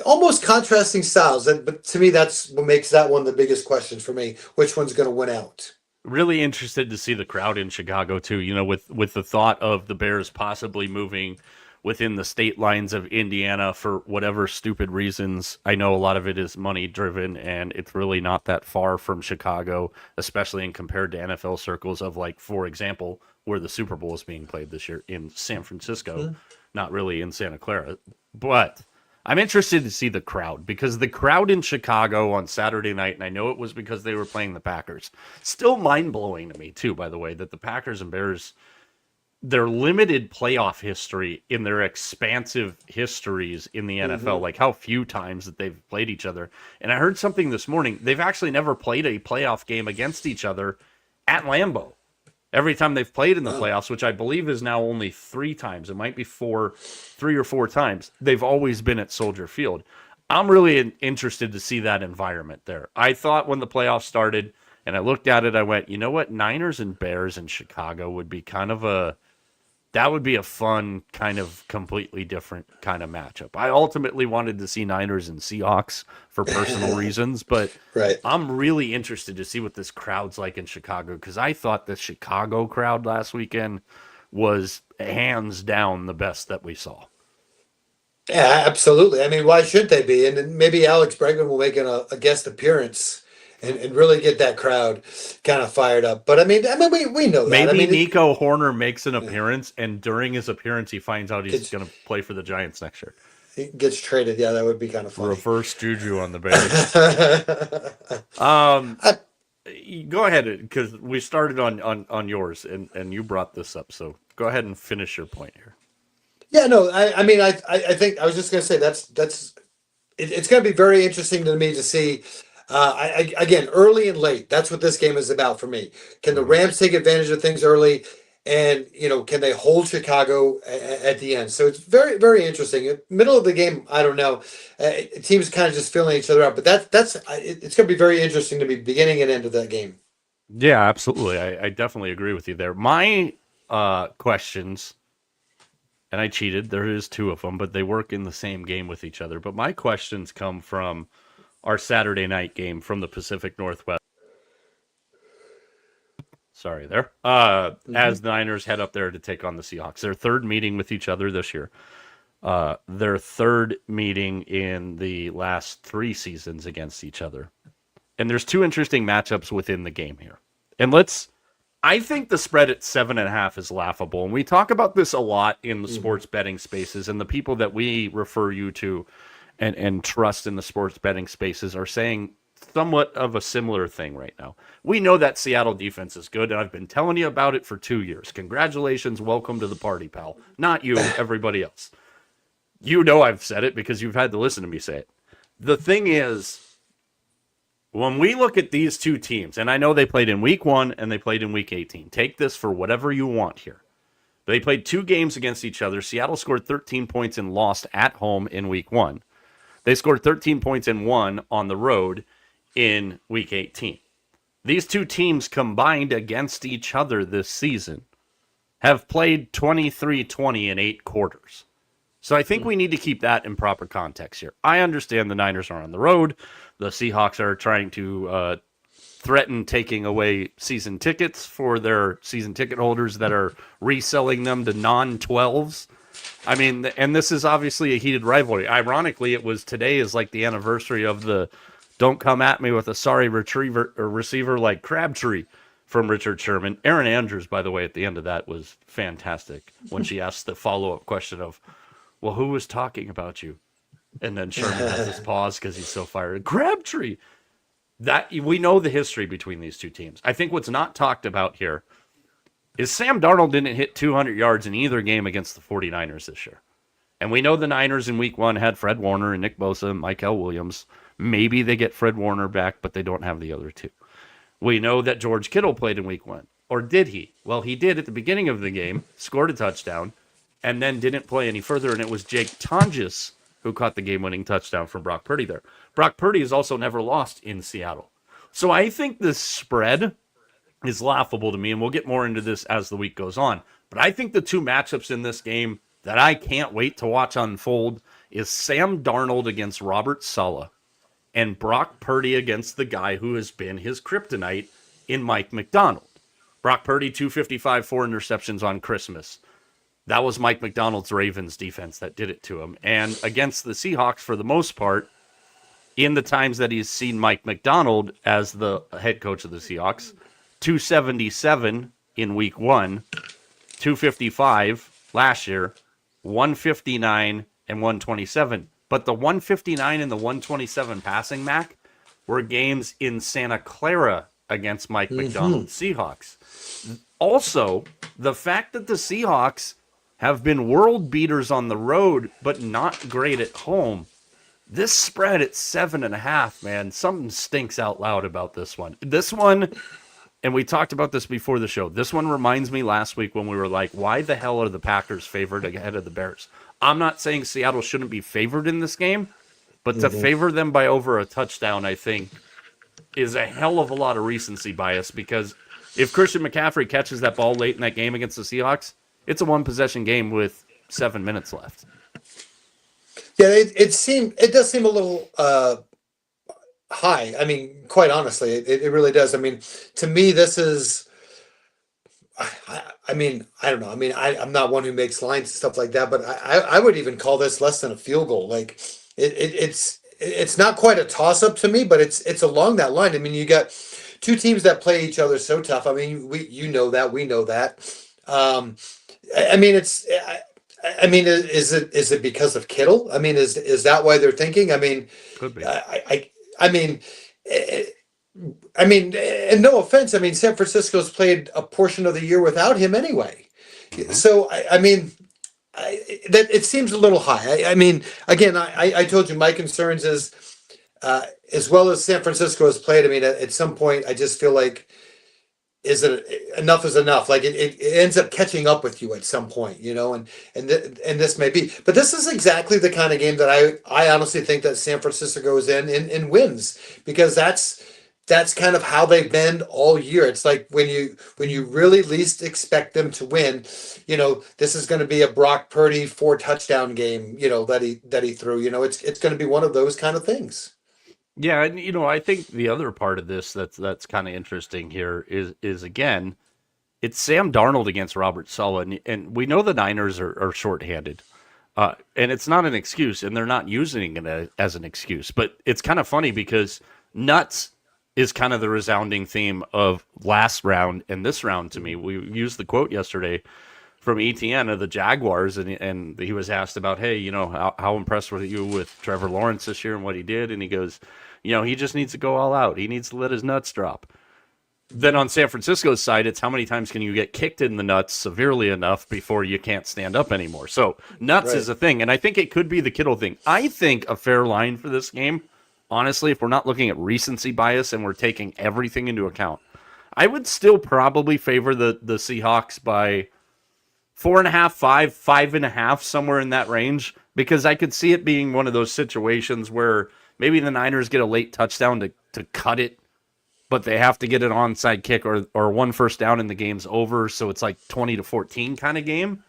almost contrasting styles. But to me, that's what makes that one the biggest question for me. Which one's going to win out? Really interested to see the crowd in Chicago too. With the thought of the Bears possibly moving within the state lines of Indiana for whatever stupid reasons. I know a lot of it is money driven, and it's really not that far from Chicago, especially in compared to NFL circles of, like, for example, where the Super Bowl is being played this year in San Francisco, not really in Santa Clara. But I'm interested to see the crowd, because the crowd in Chicago on Saturday night, and I know it was because they were playing the Packers, still mind-blowing to me too, by the way, that the Packers and Bears, their limited playoff history in their expansive histories in the NFL, like how few times that they've played each other. And I heard something this morning, they've actually never played a playoff game against each other at Lambeau. Every time they've played in the playoffs, which I believe is now only 3 times, it might be 3 or 4 times, they've always been at Soldier Field. I'm really interested to see that environment there. I thought when the playoffs started and I looked at it, I went, you know what? Niners and Bears in Chicago would be that would be a fun, kind of completely different kind of matchup. I ultimately wanted to see Niners and Seahawks for personal reasons, but Right. I'm really interested to see what this crowd's like in Chicago, because I thought the Chicago crowd last weekend was hands down the best that we saw. Yeah, absolutely. I mean, why should they be? And then maybe Alex Bregman will make a guest appearance and really get that crowd kind of fired up. But I mean, we know that. I Maybe mean, Nico Horner makes an appearance, and during his appearance, he finds out he's It's- going to play for the Giants next year. he gets traded. Yeah, that would be kind of funny. Reverse juju on the Bears. Go ahead, because we started on yours, and you brought this up. So go ahead and finish your point here. Yeah, no, I mean, I think I was just going to say it's going to be very interesting to me to see. Again, early and late. That's what this game is about for me. Can the Rams take advantage of things early, and can they hold Chicago at the end? So it's very, very interesting. Middle of the game, I don't know. Teams kind of just filling each other out, but it's going to be very interesting to be beginning and end of that game. Yeah, absolutely. I definitely agree with you there. My questions, and I cheated. There is 2 of them, but they work in the same game with each other. But my questions come from our Saturday night game from the Pacific Northwest. Sorry there. As the Niners head up there to take on the Seahawks. Their 3rd meeting with each other this year. their third meeting in the last 3 seasons against each other. And there's 2 interesting matchups within the game here. And I think the spread at 7.5 is laughable. And we talk about this a lot in the sports betting spaces, and the people that we refer you to and trust in the sports betting spaces are saying somewhat of a similar thing right now. We know that Seattle defense is good, and I've been telling you about it for 2 years. Congratulations. Welcome to the party, pal. Not you, everybody else. You know I've said it because you've had to listen to me say it. The thing is, when we look at these 2 teams, and I know they played in week 1 and they played in week 18. Take this for whatever you want here. They played 2 games against each other. Seattle scored 13 points and lost at home in week 1. They scored 13 points and won on the road in week 18. These 2 teams combined against each other this season have played 23-20 in 8 quarters. So I think we need to keep that in proper context here. I understand the Niners are on the road. The Seahawks are trying to threaten taking away season tickets for their season ticket holders that are reselling them to non-12s. I mean, and this is obviously a heated rivalry. Ironically, it was today is like the anniversary of the "Don't come at me with a sorry receiver like Crabtree" from Richard Sherman. Aaron Andrews, by the way, at the end of that was fantastic when she asked the follow-up question of, "Well, who was talking about you?" And then Sherman has this pause because he's so fired. Crabtree. That we know the history between these 2 teams. I think what's not talked about here is Sam Darnold didn't hit 200 yards in either game against the 49ers this year. And we know the Niners in week 1 had Fred Warner and Nick Bosa and Mykal Williams. Maybe they get Fred Warner back, but they don't have the other 2. We know that George Kittle played in week 1. Or did he? Well, he did at the beginning of the game, scored a touchdown, and then didn't play any further, and it was Jake Tonjes who caught the game-winning touchdown from Brock Purdy there. Brock Purdy has also never lost in Seattle. So I think this spread is laughable to me, and we'll get more into this as the week goes on. But I think the 2 matchups in this game that I can't wait to watch unfold is Sam Darnold against Robert Saleh and Brock Purdy against the guy who has been his kryptonite in Mike McDonald. Brock Purdy, 255, 4 interceptions on Christmas. That was Mike McDonald's Ravens defense that did it to him. And against the Seahawks, for the most part, in the times that he's seen Mike McDonald as the head coach of the Seahawks, 277 in week 1, 255 last year, 159 and 127. But the 159 and the 127 passing, Mac, were games in Santa Clara against Mike McDonald's Seahawks. Also, the fact that the Seahawks have been world beaters on the road, but not great at home. This spread at 7.5, man, something stinks out loud about this one. This one, and we talked about this before the show, this one reminds me last week when we were like, why the hell are the Packers favored ahead of the Bears? I'm not saying Seattle shouldn't be favored in this game, but to favor them by over a touchdown, I think, is a hell of a lot of recency bias, because if Christian McCaffrey catches that ball late in that game against the Seahawks, it's a 1-possession game with 7 minutes left. Yeah, it does seem a little high. I mean, quite honestly, it really does. I mean, to me, this is. I mean, I don't know. I mean, I'm not one who makes lines and stuff like that, but I would even call this less than a field goal. Like it's not quite a toss up to me, but it's along that line. I mean, you got 2 teams that play each other so tough. I mean, we know that. I mean, is it because of Kittle? I mean, is that why they're thinking? I mean, could be. I mean, and no offense. I mean, San Francisco's played a portion of the year without him anyway. So I mean, that it seems a little high. I mean, again, I told you my concerns is as well as San Francisco has played. I mean, at some point, I just feel like, is it enough is enough? Like it ends up catching up with you at some point, you know, and this may be, but this is exactly the kind of game that I honestly think that San Francisco goes in and wins, because that's kind of how they've been all year. It's like when you really least expect them to win, you know, this is going to be a Brock Purdy 4 touchdown game, you know, that he threw, you know, it's going to be one of those kind of things. Yeah, and you know, I think the other part of this that's kind of interesting here is again, it's Sam Darnold against Robert Saleh, and we know the Niners are shorthanded. And it's not an excuse, and they're not using it as an excuse. But it's kind of funny because nuts is kind of the resounding theme of last round and this round to me. We used the quote yesterday from ETN of the Jaguars, and he was asked about, hey, how impressed were you with Trevor Lawrence this year and what he did? And he goes, he just needs to go all out. He needs to let his nuts drop. Then on San Francisco's side, it's how many times can you get kicked in the nuts severely enough before you can't stand up anymore. So nuts is a thing, and I think it could be the Kittle thing. I think a fair line for this game, honestly, if we're not looking at recency bias and we're taking everything into account, I would still probably favor the Seahawks by 4.5, 5.5, somewhere in that range, because I could see it being one of those situations where maybe the Niners get a late touchdown to cut it, but they have to get an onside kick or one first down and the game's over, so it's like 20-14 kind of game.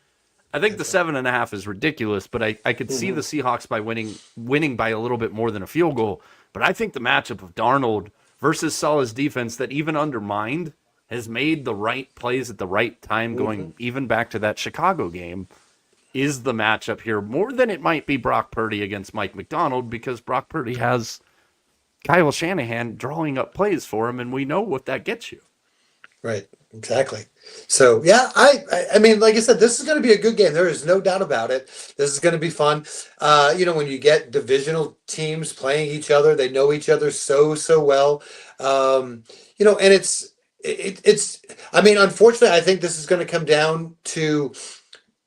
I think the 7.5 is ridiculous, but I could see the Seahawks by winning by a little bit more than a field goal. But I think the matchup of Darnold versus Saleh's defense that even undermined has made the right plays at the right time, going even back to that Chicago game, is the matchup here more than it might be Brock Purdy against Mike McDonald, because Brock Purdy has Kyle Shanahan drawing up plays for him, and we know what that gets you. Right, exactly. So yeah, I mean, like I said, this is going to be a good game. There is no doubt about it. This is going to be fun. When you get divisional teams playing each other, they know each other so well. And it's. I mean, unfortunately, I think this is going to come down to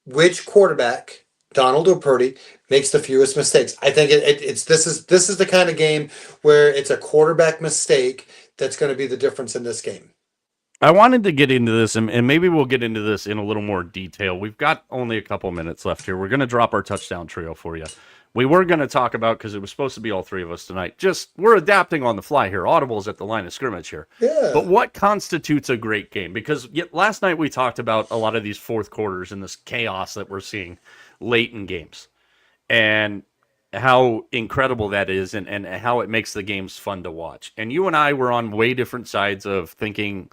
which quarterback, Donald or Purdy, makes the fewest mistakes. I think this is the kind of game where it's a quarterback mistake that's going to be the difference in this game. I wanted to get into this, and maybe we'll get into this in a little more detail. We've got only a couple minutes left here. We're going to drop our touchdown trio for you. We were going to talk about, because it was supposed to be all three of us tonight, we're adapting on the fly here. Audible's at the line of scrimmage here. Yeah. But what constitutes a great game? Because last night we talked about a lot of these fourth quarters and this chaos that we're seeing late in games, and how incredible that is, and how it makes the games fun to watch. And you and I were on way different sides of thinking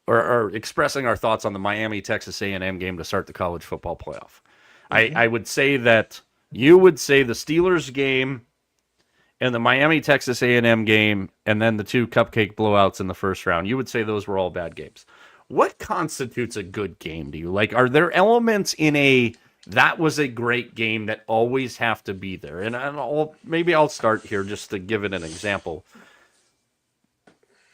or expressing our thoughts on the Miami-Texas A&M game to start the college football playoff. I would say that you would say the Steelers game and the Miami-Texas A&M game, and then the two cupcake blowouts in the first round, you would say those were all bad games. What constitutes a good game to you? Like, are there elements in that was a great game that always have to be there? And maybe I'll start here just to give it an example.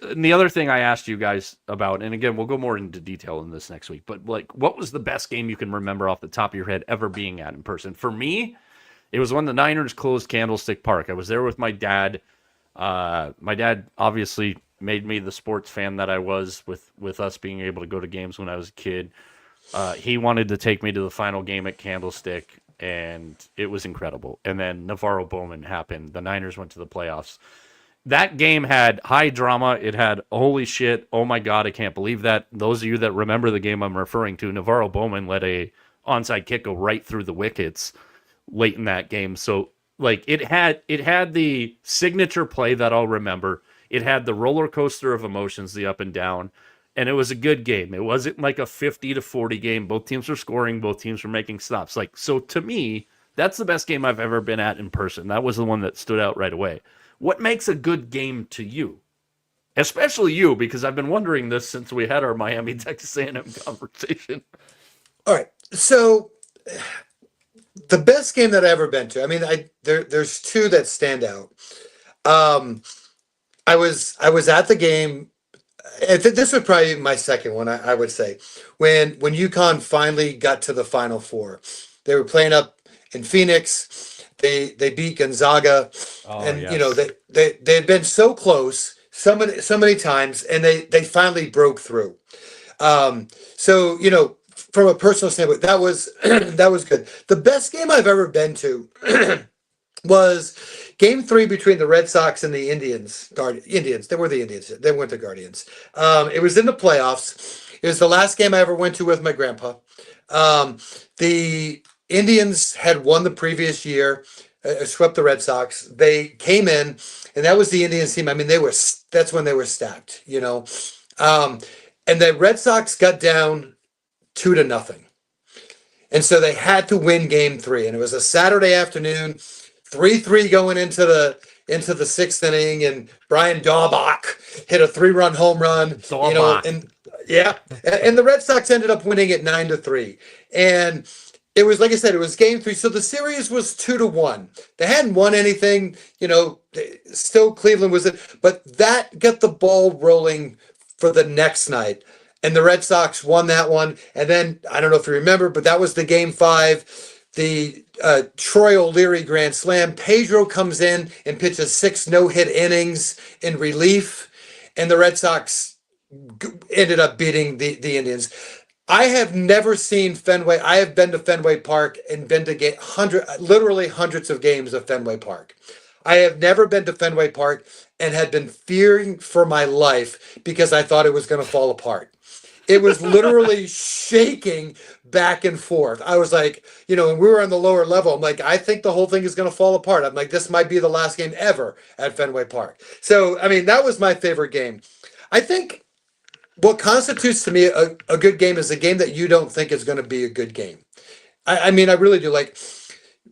And the other thing I asked you guys about, and again, we'll go more into detail in this next week, but like, what was the best game you can remember off the top of your head ever being at in person? For me, it was when the Niners closed Candlestick Park. I was there with my dad. My dad obviously made me the sports fan that I was, with us being able to go to games when I was a kid. He wanted to take me to the final game at Candlestick, and it was incredible. And then Navarro Bowman happened. The Niners went to the playoffs. That game had high drama. It had, holy shit, oh my God, I can't believe that. Those of you that remember the game I'm referring to, Navarro Bowman let a onside kick go right through the wickets late in that game. So, like, it had the signature play that I'll remember. It had the roller coaster of emotions, the up and down, and it was a good game. It wasn't like a 50-40 game. Both teams were scoring. Both teams were making stops. Like, so to me, that's the best game I've ever been at in person. That was the one that stood out right away. What makes a good game to you? Especially you, because I've been wondering this since we had our Miami-Texas A&M conversation. All right. So the best game that I've ever been to, I mean, there's two that stand out. I was at the game. This would probably be my second one, I would say. When UConn finally got to the Final Four, they were playing up in Phoenix. They beat Gonzaga, and yes. They had been so close so many times, and they finally broke through. So from a personal standpoint, that was that was good. The best game I've ever been to was Game 3 between the Red Sox and the Indians. Indians. They were the Indians. They weren't the Guardians. It was in the playoffs. It was the last game I ever went to with my grandpa. The Indians had won the previous year, swept the Red Sox. They came in, and that was the Indians team. I mean, that's when they were stacked, And the Red Sox got down 2-0. And so they had to win game three. And it was a Saturday afternoon, 3-3 going into the sixth inning, and Brian Daubach hit a 3-run home run. Daubach. And yeah, and the Red Sox ended up winning it 9-3. And it was, like I said, it was game three. So the series was 2-1. They hadn't won anything, still Cleveland was it, but that got the ball rolling for the next night. And the Red Sox won that one. And then, I don't know if you remember, but that was the game five. The Troy O'Leary grand slam. Pedro comes in and pitches 6 no-hit innings in relief. And the Red Sox ended up beating the Indians. I have never seen Fenway. I have been to Fenway Park and been to literally hundreds of games of Fenway Park. I have never been to Fenway Park and had been fearing for my life because I thought it was going to fall apart. It was literally shaking back and forth. I was like, and we were on the lower level. I'm like, I think the whole thing is going to fall apart. I'm like, this might be the last game ever at Fenway Park. So, I mean, that was my favorite game. I think what constitutes to me a good game is a game that you don't think is going to be a good game. I mean, I really do. Like,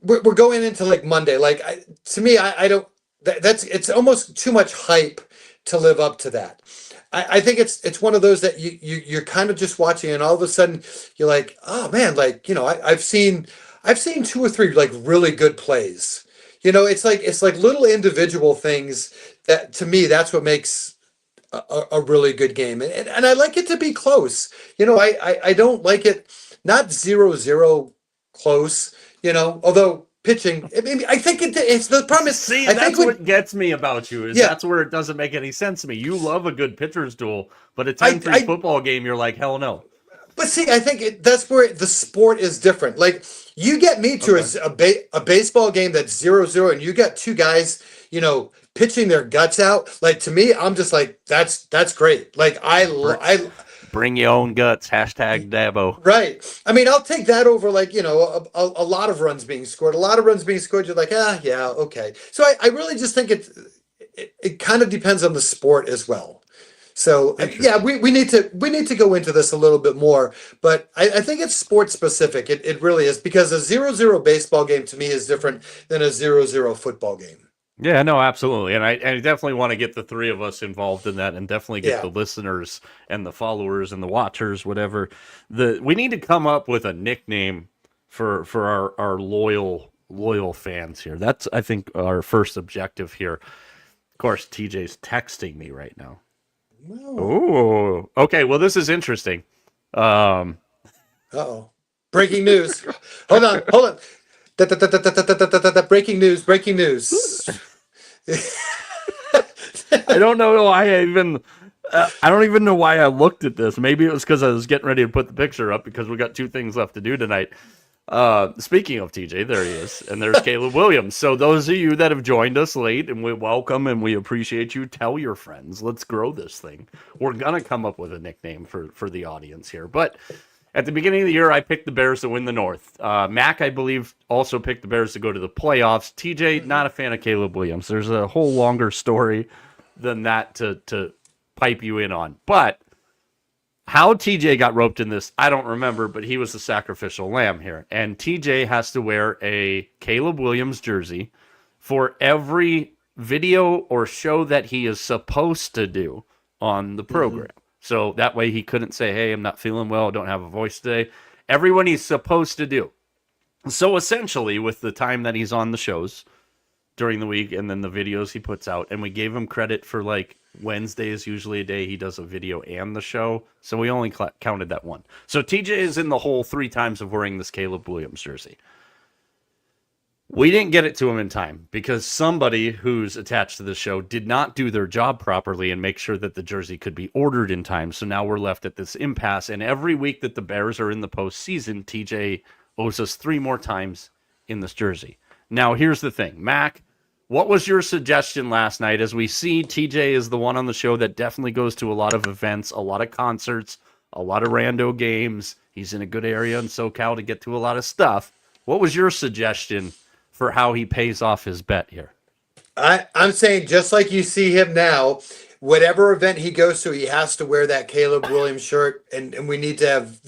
we're going into like Monday. Like, to me, I don't. It's almost too much hype to live up to that. I think it's one of those that you're kind of just watching, and all of a sudden you're like, oh man, like I've seen 2 or 3 like really good plays. It's like little individual things that to me that's what makes a really good game, and I like it to be close. I don't like it not 0-0 close. Although pitching, I think it's the problem is. See, I that's think what gets me about you. That's where it doesn't make any sense to me. You love a good pitcher's duel, but a 10-3 football game, you're like, hell no. But see, I think that's where the sport is different. Like you get me to a baseball game that's 0-0, and you got 2 guys, pitching their guts out. Like to me, I'm just like, that's great. Like I bring your own guts. Hashtag Dabo. Right. I mean, I'll take that over like, a lot of runs being scored. A lot of runs being scored, you're like, yeah, okay. So I really just think it kind of depends on the sport as well. So yeah, we need to go into this a little bit more, but I think it's sport specific. It really is, because a 0-0 baseball game to me is different than a 0-0 football game. Yeah, no, absolutely. And I definitely want to get the 3 of us involved in that, and definitely get the listeners and the followers and the watchers, whatever. We need to come up with a nickname for our loyal fans here. That's, I think, our first objective here. Of course, TJ's texting me right now. Oh, okay. Well, this is interesting. Uh-oh. Breaking news. Hold on. Breaking news. I don't know why I don't even know why I looked at this. Maybe it was because I was getting ready to put the picture up, because we got 2 things left to do tonight. Speaking of TJ, there he is, and there's Caleb Williams. So those of you that have joined us late, and we welcome and we appreciate you, tell your friends. Let's grow this thing. We're gonna come up with a nickname for the audience here. But at the beginning of the year, I picked the Bears to win the North. Mac, I believe, also picked the Bears to go to the playoffs. TJ, not a fan of Caleb Williams. There's a whole longer story than that to pipe you in on. But how TJ got roped in this, I don't remember, but he was the sacrificial lamb here. And TJ has to wear a Caleb Williams jersey for every video or show that he is supposed to do on the program. Mm-hmm. So that way he couldn't say, hey, I'm not feeling well, don't have a voice today. Everyone he's supposed to do. So essentially, with the time that he's on the shows during the week and then the videos he puts out, and we gave him credit for like Wednesday is usually a day he does a video and the show. So we only counted that one. So TJ is in the hole 3 times of wearing this Caleb Williams jersey. We didn't get it to him in time because somebody who's attached to the show did not do their job properly and make sure that the jersey could be ordered in time. So now we're left at this impasse. And every week that the Bears are in the postseason, TJ owes us 3 more times in this jersey. Now, here's the thing. Mac, what was your suggestion last night? As we see, TJ is the one on the show that definitely goes to a lot of events, a lot of concerts, a lot of rando games. He's in a good area in SoCal to get to a lot of stuff. What was your suggestion for how he pays off his bet here? I'm saying, just like you see him now, whatever event he goes to, he has to wear that Caleb Williams shirt, and we need to have,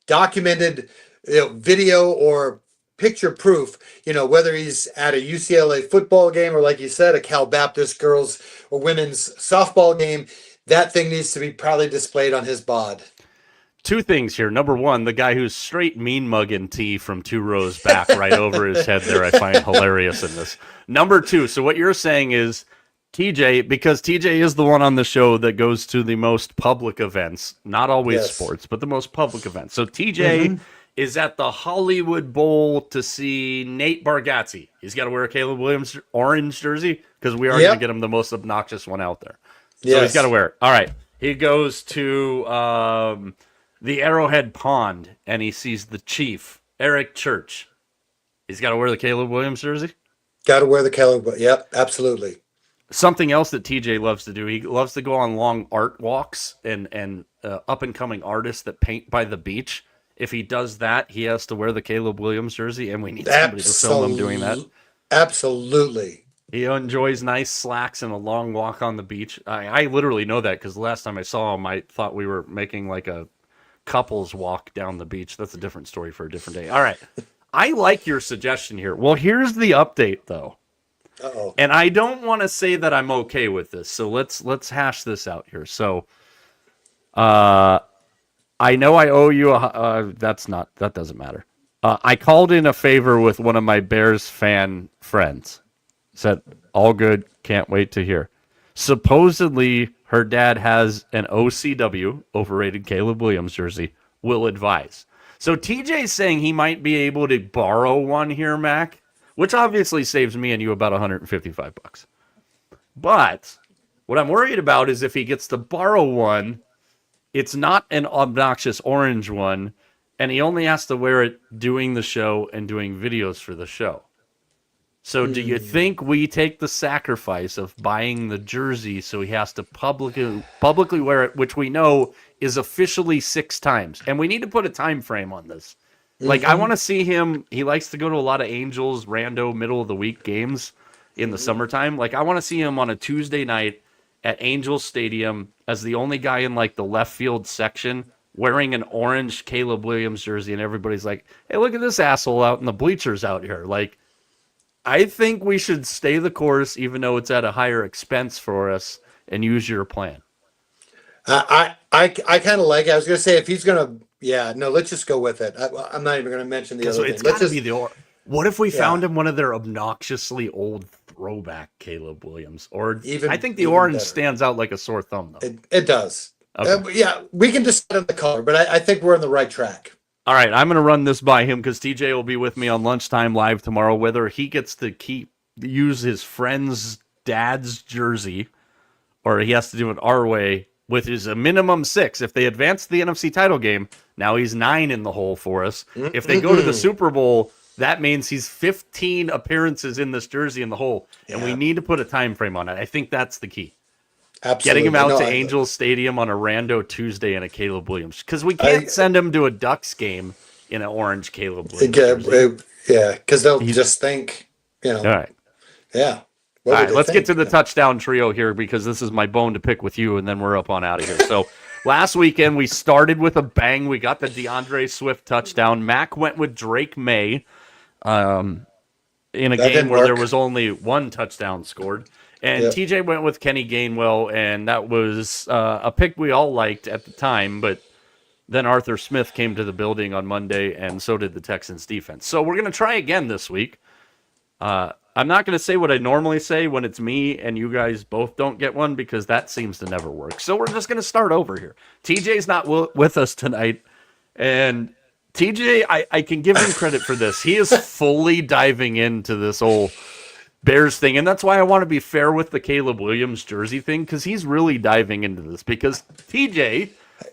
documented video or picture proof, whether he's at a UCLA football game or, like you said, a Cal Baptist girls or women's softball game, that thing needs to be proudly displayed on his bod. Two things here. Number one, the guy who's straight mean mugging T from 2 rows back right over his head there, I find hilarious in this. Number two, so what you're saying is TJ, because TJ is the one on the show that goes to the most public events, not always sports, but the most public events. So TJ is at the Hollywood Bowl to see Nate Bargatze. He's got to wear a Caleb Williams orange jersey because we are going to get him the most obnoxious one out there. So he's got to wear it. All right. He goes to the Arrowhead Pond and he sees the Chief, Eric Church. He's got to wear the Caleb Williams jersey? Got to wear the Caleb. Yep, absolutely. Something else that TJ loves to do, he loves to go on long art walks and up-and-coming artists that paint by the beach. If he does that, he has to wear the Caleb Williams jersey, and we need somebody to film him doing that. Absolutely. He enjoys nice slacks and a long walk on the beach. I literally know that because the last time I saw him, I thought we were making like a couples walk down the beach. That's a different story for a different day. All right. I like your suggestion here. Well, here's the update, though. Uh-oh. And I don't want to say that I'm okay with this, so let's hash this out here. So, I know I owe you that doesn't matter. I called in a favor with one of my Bears fan friends. Said, all good, can't wait to hear. Supposedly, her dad has an OCW, overrated Caleb Williams jersey, will advise. So TJ's saying he might be able to borrow one here, Mac, which obviously saves me and you about $155. But what I'm worried about is if he gets to borrow one, it's not an obnoxious orange one, and he only has to wear it doing the show and doing videos for the show. So do you think we take the sacrifice of buying the jersey so he has to publicly wear it, which we know is officially 6 times? And we need to put a time frame on this. Like, I want to see him. He likes to go to a lot of Angels rando middle of the week games in the summertime. Like, I want to see him on a Tuesday night at Angels Stadium as the only guy in like the left field section wearing an orange Caleb Williams jersey, and everybody's like, "Hey, look at this asshole out in the bleachers out here." Like, I think we should stay the course, even though it's at a higher expense for us, and use your plan. I kind of like it. I was going to say if he's going to, let's just go with it. I'm not even going to mention the other thing. It's got to be what if we found him one of their obnoxiously old throwback Caleb Williams? Or I think the orange better. Stands out like a sore thumb, though. It does. Okay. We can decide on the color, but I think we're on the right track. All right, I'm going to run this by him because TJ will be with me on Lunchtime Live tomorrow. Whether he gets to use his friend's dad's jersey or he has to do it our way, with his a minimum 6. If they advance the NFC title game, now he's 9 in the hole for us. If they go to the Super Bowl, that means he's 15 appearances in this jersey in the hole, and we need to put a time frame on it. I think that's the key. Absolutely. Getting him out to Angels Stadium on a rando Tuesday in a Caleb Williams, because we can't send him to a Ducks game in an orange Caleb Williams jersey. Yeah, because they'll just think, All right. Yeah. All right, let's get to the touchdown trio here because this is my bone to pick with you, and then we're up on out of here. So last weekend we started with a bang. We got the DeAndre Swift touchdown. Mac went with Drake May in a game where there was only 1 touchdown scored. And TJ went with Kenny Gainwell, and that was a pick we all liked at the time, but then Arthur Smith came to the building on Monday, and so did the Texans defense. So we're going to try again this week. I'm not going to say what I normally say when it's me and you guys both don't get one because that seems to never work. So we're just going to start over here. TJ's not with us tonight. And TJ, I can give him credit for this. He is fully diving into this whole Bears thing. And that's why I want to be fair with the Caleb Williams jersey thing because he's really diving into this. Because TJ,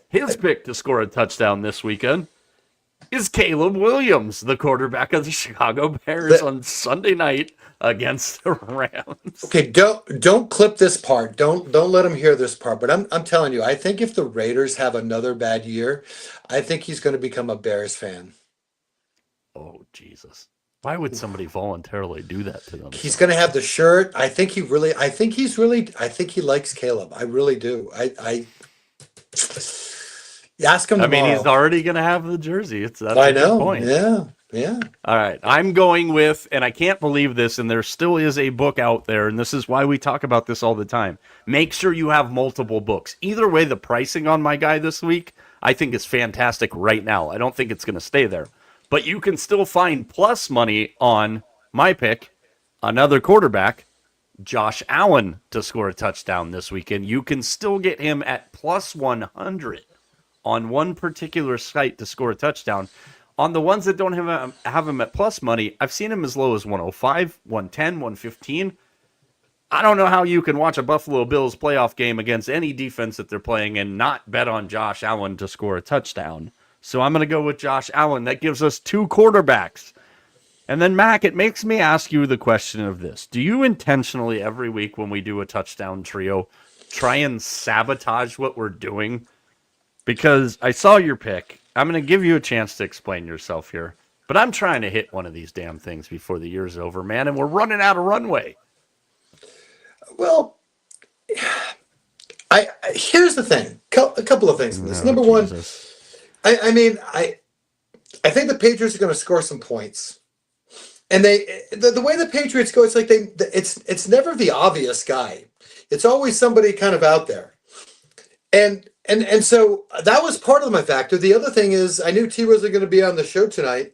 his pick to score a touchdown this weekend is Caleb Williams, the quarterback of the Chicago Bears on Sunday night against the Rams. Okay, don't clip this part. Don't let him hear this part. But I'm telling you, I think if the Raiders have another bad year, I think he's going to become a Bears fan. Oh Jesus! Why would somebody voluntarily do that to them? He's going to have the shirt. I think he likes Caleb. I really do. Ask him I mean, he's tomorrow. already going to have the jersey. That's I a good know. point. Yeah. Yeah. All right. I'm going with, and I can't believe this, and there still is a book out there, and this is why we talk about this all the time. Make sure you have multiple books. Either way, the pricing on my guy this week, I think is fantastic right now. I don't think it's going to stay there. But you can still find plus money on my pick, another quarterback, Josh Allen, to score a touchdown this weekend. You can still get him at plus 100 on one particular site to score a touchdown. On the ones that don't have him at plus money, I've seen him as low as 105, 110, 115. I don't know how you can watch a Buffalo Bills playoff game against any defense that they're playing and not bet on Josh Allen to score a touchdown. So I'm going to go with Josh Allen. That gives us two quarterbacks. And then, Mac, it makes me ask you the question of this. Do you intentionally, every week when we do a touchdown trio, try and sabotage what we're doing? Because I saw your pick. I'm going to give you a chance to explain yourself here. But I'm trying to hit one of these damn things before the year's over, man, and we're running out of runway. Well, I here's the thing. A couple of things in this. Number Jesus. one, I think the Patriots are going to score some points. And the way the Patriots go, it's like it's never the obvious guy. It's always somebody kind of out there. And so that was part of my factor. The other thing is I knew T wasn't going to be on the show tonight,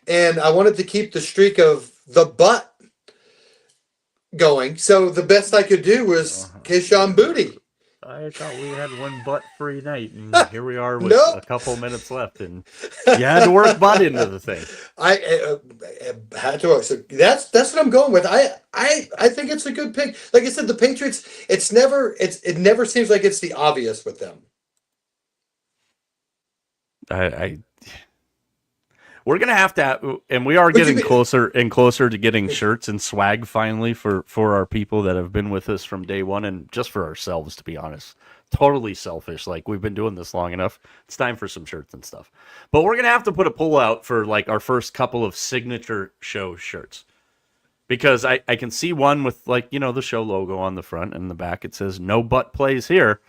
and I wanted to keep the streak of the butt going. So the best I could do was Keyshawn Booty. I thought we had one butt-free night, and here we are with Nope. a couple minutes left, and you had to work butt into the thing. I had to work. So that's what I'm going with. I think it's a good pick. Like I said, the Patriots. It never seems like it's the obvious with them. We're gonna have to, and we are getting closer and closer to getting shirts and swag finally for our people that have been with us from day one, and just for ourselves, to be honest. Totally selfish. Like, we've been doing this long enough. It's time for some shirts and stuff. But we're gonna have to put a pull out for like our first couple of signature show shirts, because I can see one with, like, you know, the show logo on the front, and the back it says "No butt plays here."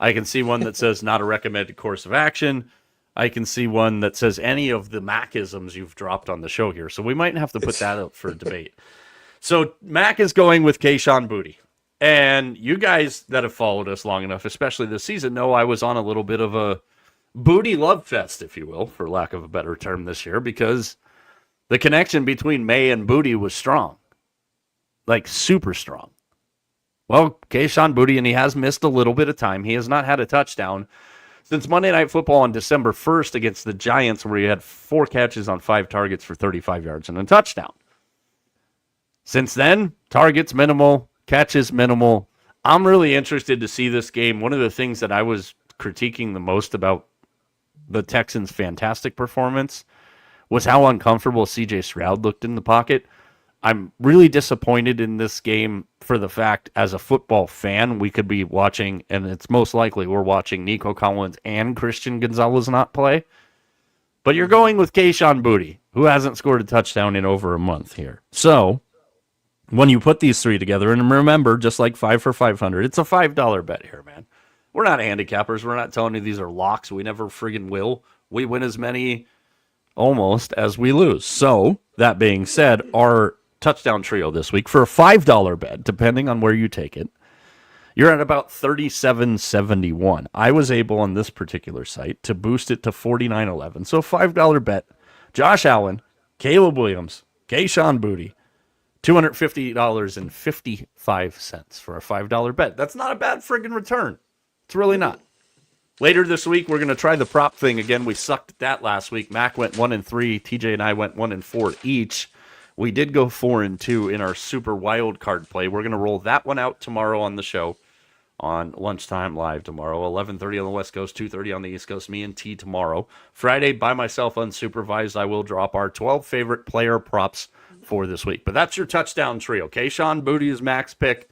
I can see one that says "Not a recommended course of action." I can see one that says any of the Macisms you've dropped on the show here. So we might have to put that up for debate. So Mac is going with Keyshawn Booty. And you guys that have followed us long enough, especially this season, know I was on a little bit of a booty love fest, if you will, for lack of a better term this year, because the connection between May and Booty was strong. Like, super strong. Well, Keyshawn Booty, and he has missed a little bit of time. He has not had a touchdown since Monday Night Football on December 1st against the Giants, where he had 4 catches on 5 targets for 35 yards and a touchdown. Since then, targets minimal, catches minimal. I'm really interested to see this game. One of the things that I was critiquing the most about the Texans' fantastic performance was how uncomfortable C.J. Stroud looked in the pocket. I'm really disappointed in this game for the fact, as a football fan, we could be watching, and it's most likely we're watching Nico Collins and Christian Gonzalez not play. But you're going with Keyshawn Booty, who hasn't scored a touchdown in over a month here. So when you put these three together, and remember, just like 5 for 500, it's a $5 bet here, man. We're not handicappers. We're not telling you these are locks. We never friggin' will. We win as many almost as we lose. So that being said, our touchdown trio this week, for a $5 bet, depending on where you take it, you're at about $37.71. I was able on this particular site to boost it to $49.11. So $5 bet. Josh Allen, Caleb Williams, Keyshawn Booty, $250.55 for a $5 bet. That's not a bad friggin' return. It's really not. Later this week, we're going to try the prop thing again. We sucked at that last week. Mac went 1-3. TJ and I went 1-4 each. We did go 4-2 in our super wild card play. We're going to roll that one out tomorrow on the show, on lunchtime live tomorrow, 11:30 on the West Coast, 2:30 on the East Coast. Me and T tomorrow. Friday, by myself, unsupervised, I will drop our 12 favorite player props for this week. But that's your touchdown trio. Keyshawn Booty is Mac's pick.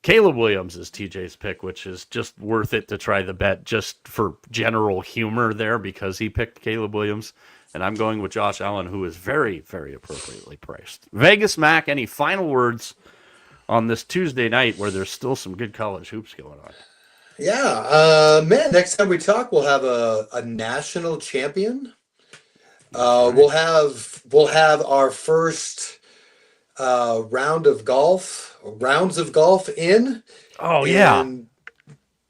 Caleb Williams is TJ's pick, which is just worth it to try the bet just for general humor there, because he picked Caleb Williams. And I'm going with Josh Allen, who is very, very appropriately priced. Vegas, Mac, any final words on this Tuesday night where there's still some good college hoops going on? Yeah, man. Next time we talk, we'll have a national champion. That's right. We'll have our first rounds of golf in, Oh yeah. and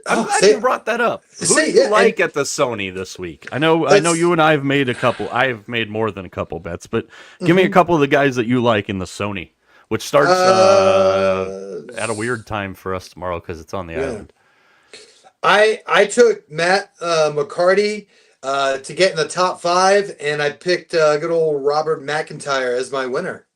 I'm oh, glad you brought that up. Who do you yeah, and like at the Sony this week? I know let's. you and I have made a couple. I have made more than a couple bets, but give me a Mhm. couple of the guys that you like in the Sony, which starts Uh, at a weird time for us tomorrow because it's on the yeah. island. I took Matt McCarty to get in the top five, and I picked good old Robert McIntyre as my winner.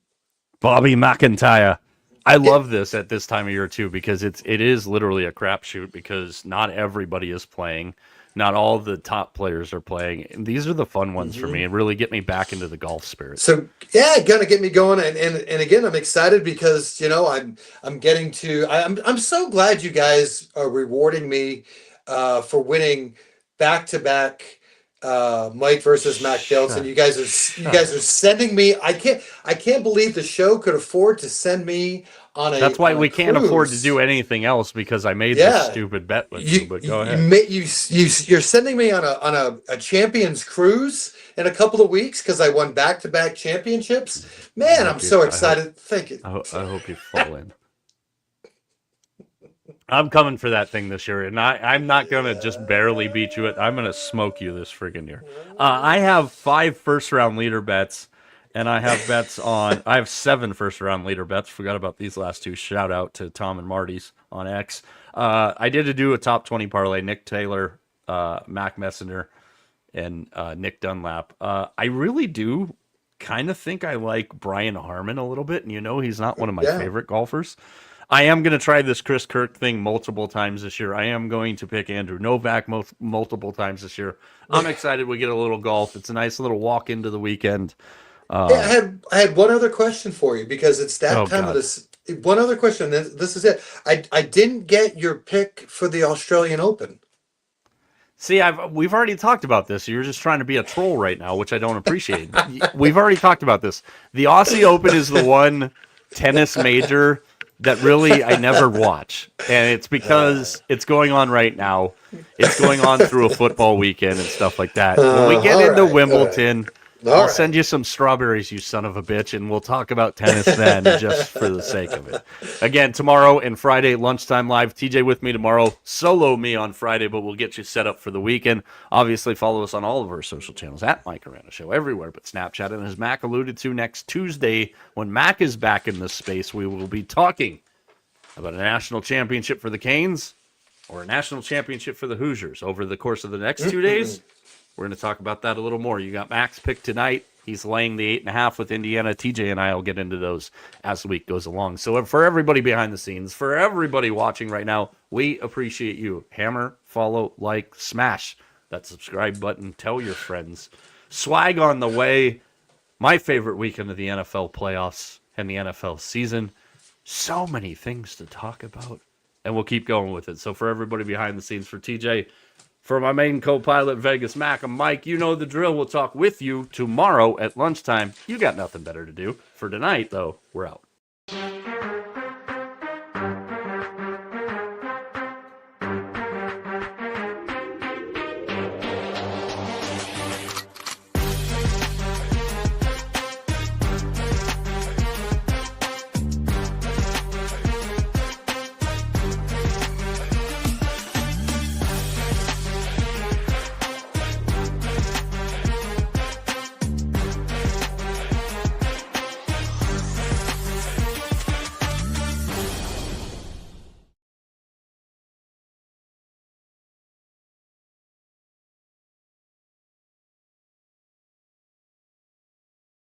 Bobby McIntyre. I Yeah. love this at this time of year too because it is literally a crapshoot because not everybody is playing, not all the top players are playing. And these are the fun ones for me Mhm. and really get me back into the golf spirit. So yeah, gonna get me going, and again, I'm excited because I'm getting to. I'm so glad you guys are rewarding me for winning back to back Mike versus Mac belts, and you Shut guys are up. sending me. I can't believe the show could afford to send me on That's a why on a we can't afford to do cruise. anything else because I made this Yeah, stupid bet with you you. But you go you ahead. ma- you're sending me on a champions cruise in a couple of weeks because I won back to back championships. I Man, I'm hope you. so I hope. excited. Thank you. I hope you fall in. I'm coming for that thing this year, and I'm not gonna just barely beat you. I'm gonna smoke you this friggin' year. I have 5 first round leader bets, and I have bets on. I have 7 first round leader bets. Forgot about these last two. Shout out to Tom and Marty's on X. I did do a top 20 parlay. Nick Taylor, Mac Messenger, and Nick Dunlap. I really do kind of think I like Brian Harmon a little bit, and he's not one of my Yeah. favorite golfers. I am going to try this Chris Kirk thing multiple times this year. I am going to pick Andrew Novak multiple times this year. I'm excited we get a little golf. It's a nice little walk into the weekend. Hey, Uh, I had one other question for you because it's that oh time of God. this. One other question. This is it. I didn't get your pick for the Australian Open. See, we've already talked about this. You're just trying to be a troll right now, which I don't appreciate. We've already talked about this. The Aussie Open is the one tennis major that really I never watch, and it's because it's going on right now. It's going on through a football weekend and stuff like that. When we get All into right. All right. Wimbledon, All I'll right. send you some strawberries, you son of a bitch, and we'll talk about tennis then, just for the sake of it. Again, tomorrow and Friday, lunchtime live. TJ with me tomorrow, solo me on Friday, but we'll get you set up for the weekend. Obviously, follow us on all of our social channels at Mike Arana Show, everywhere but Snapchat. And as Mac alluded to, next Tuesday, when Mac is back in this space, we will be talking about a national championship for the Canes or a national championship for the Hoosiers. Over the course of the next 2 days, we're going to talk about that a little more. You got Max pick tonight. He's laying the 8.5 with Indiana. TJ and I will get into those as the week goes along. So for everybody behind the scenes, for everybody watching right now, we appreciate you. Hammer, follow, like, smash that subscribe button. Tell your friends. Swag on the way. My favorite weekend of the NFL playoffs and the NFL season. So many things to talk about. And we'll keep going with it. So for everybody behind the scenes, for TJ, for my main co-pilot, Vegas Mac, and Mike, you know the drill. We'll talk with you tomorrow at lunchtime. You got nothing better to do. For tonight, though, we're out.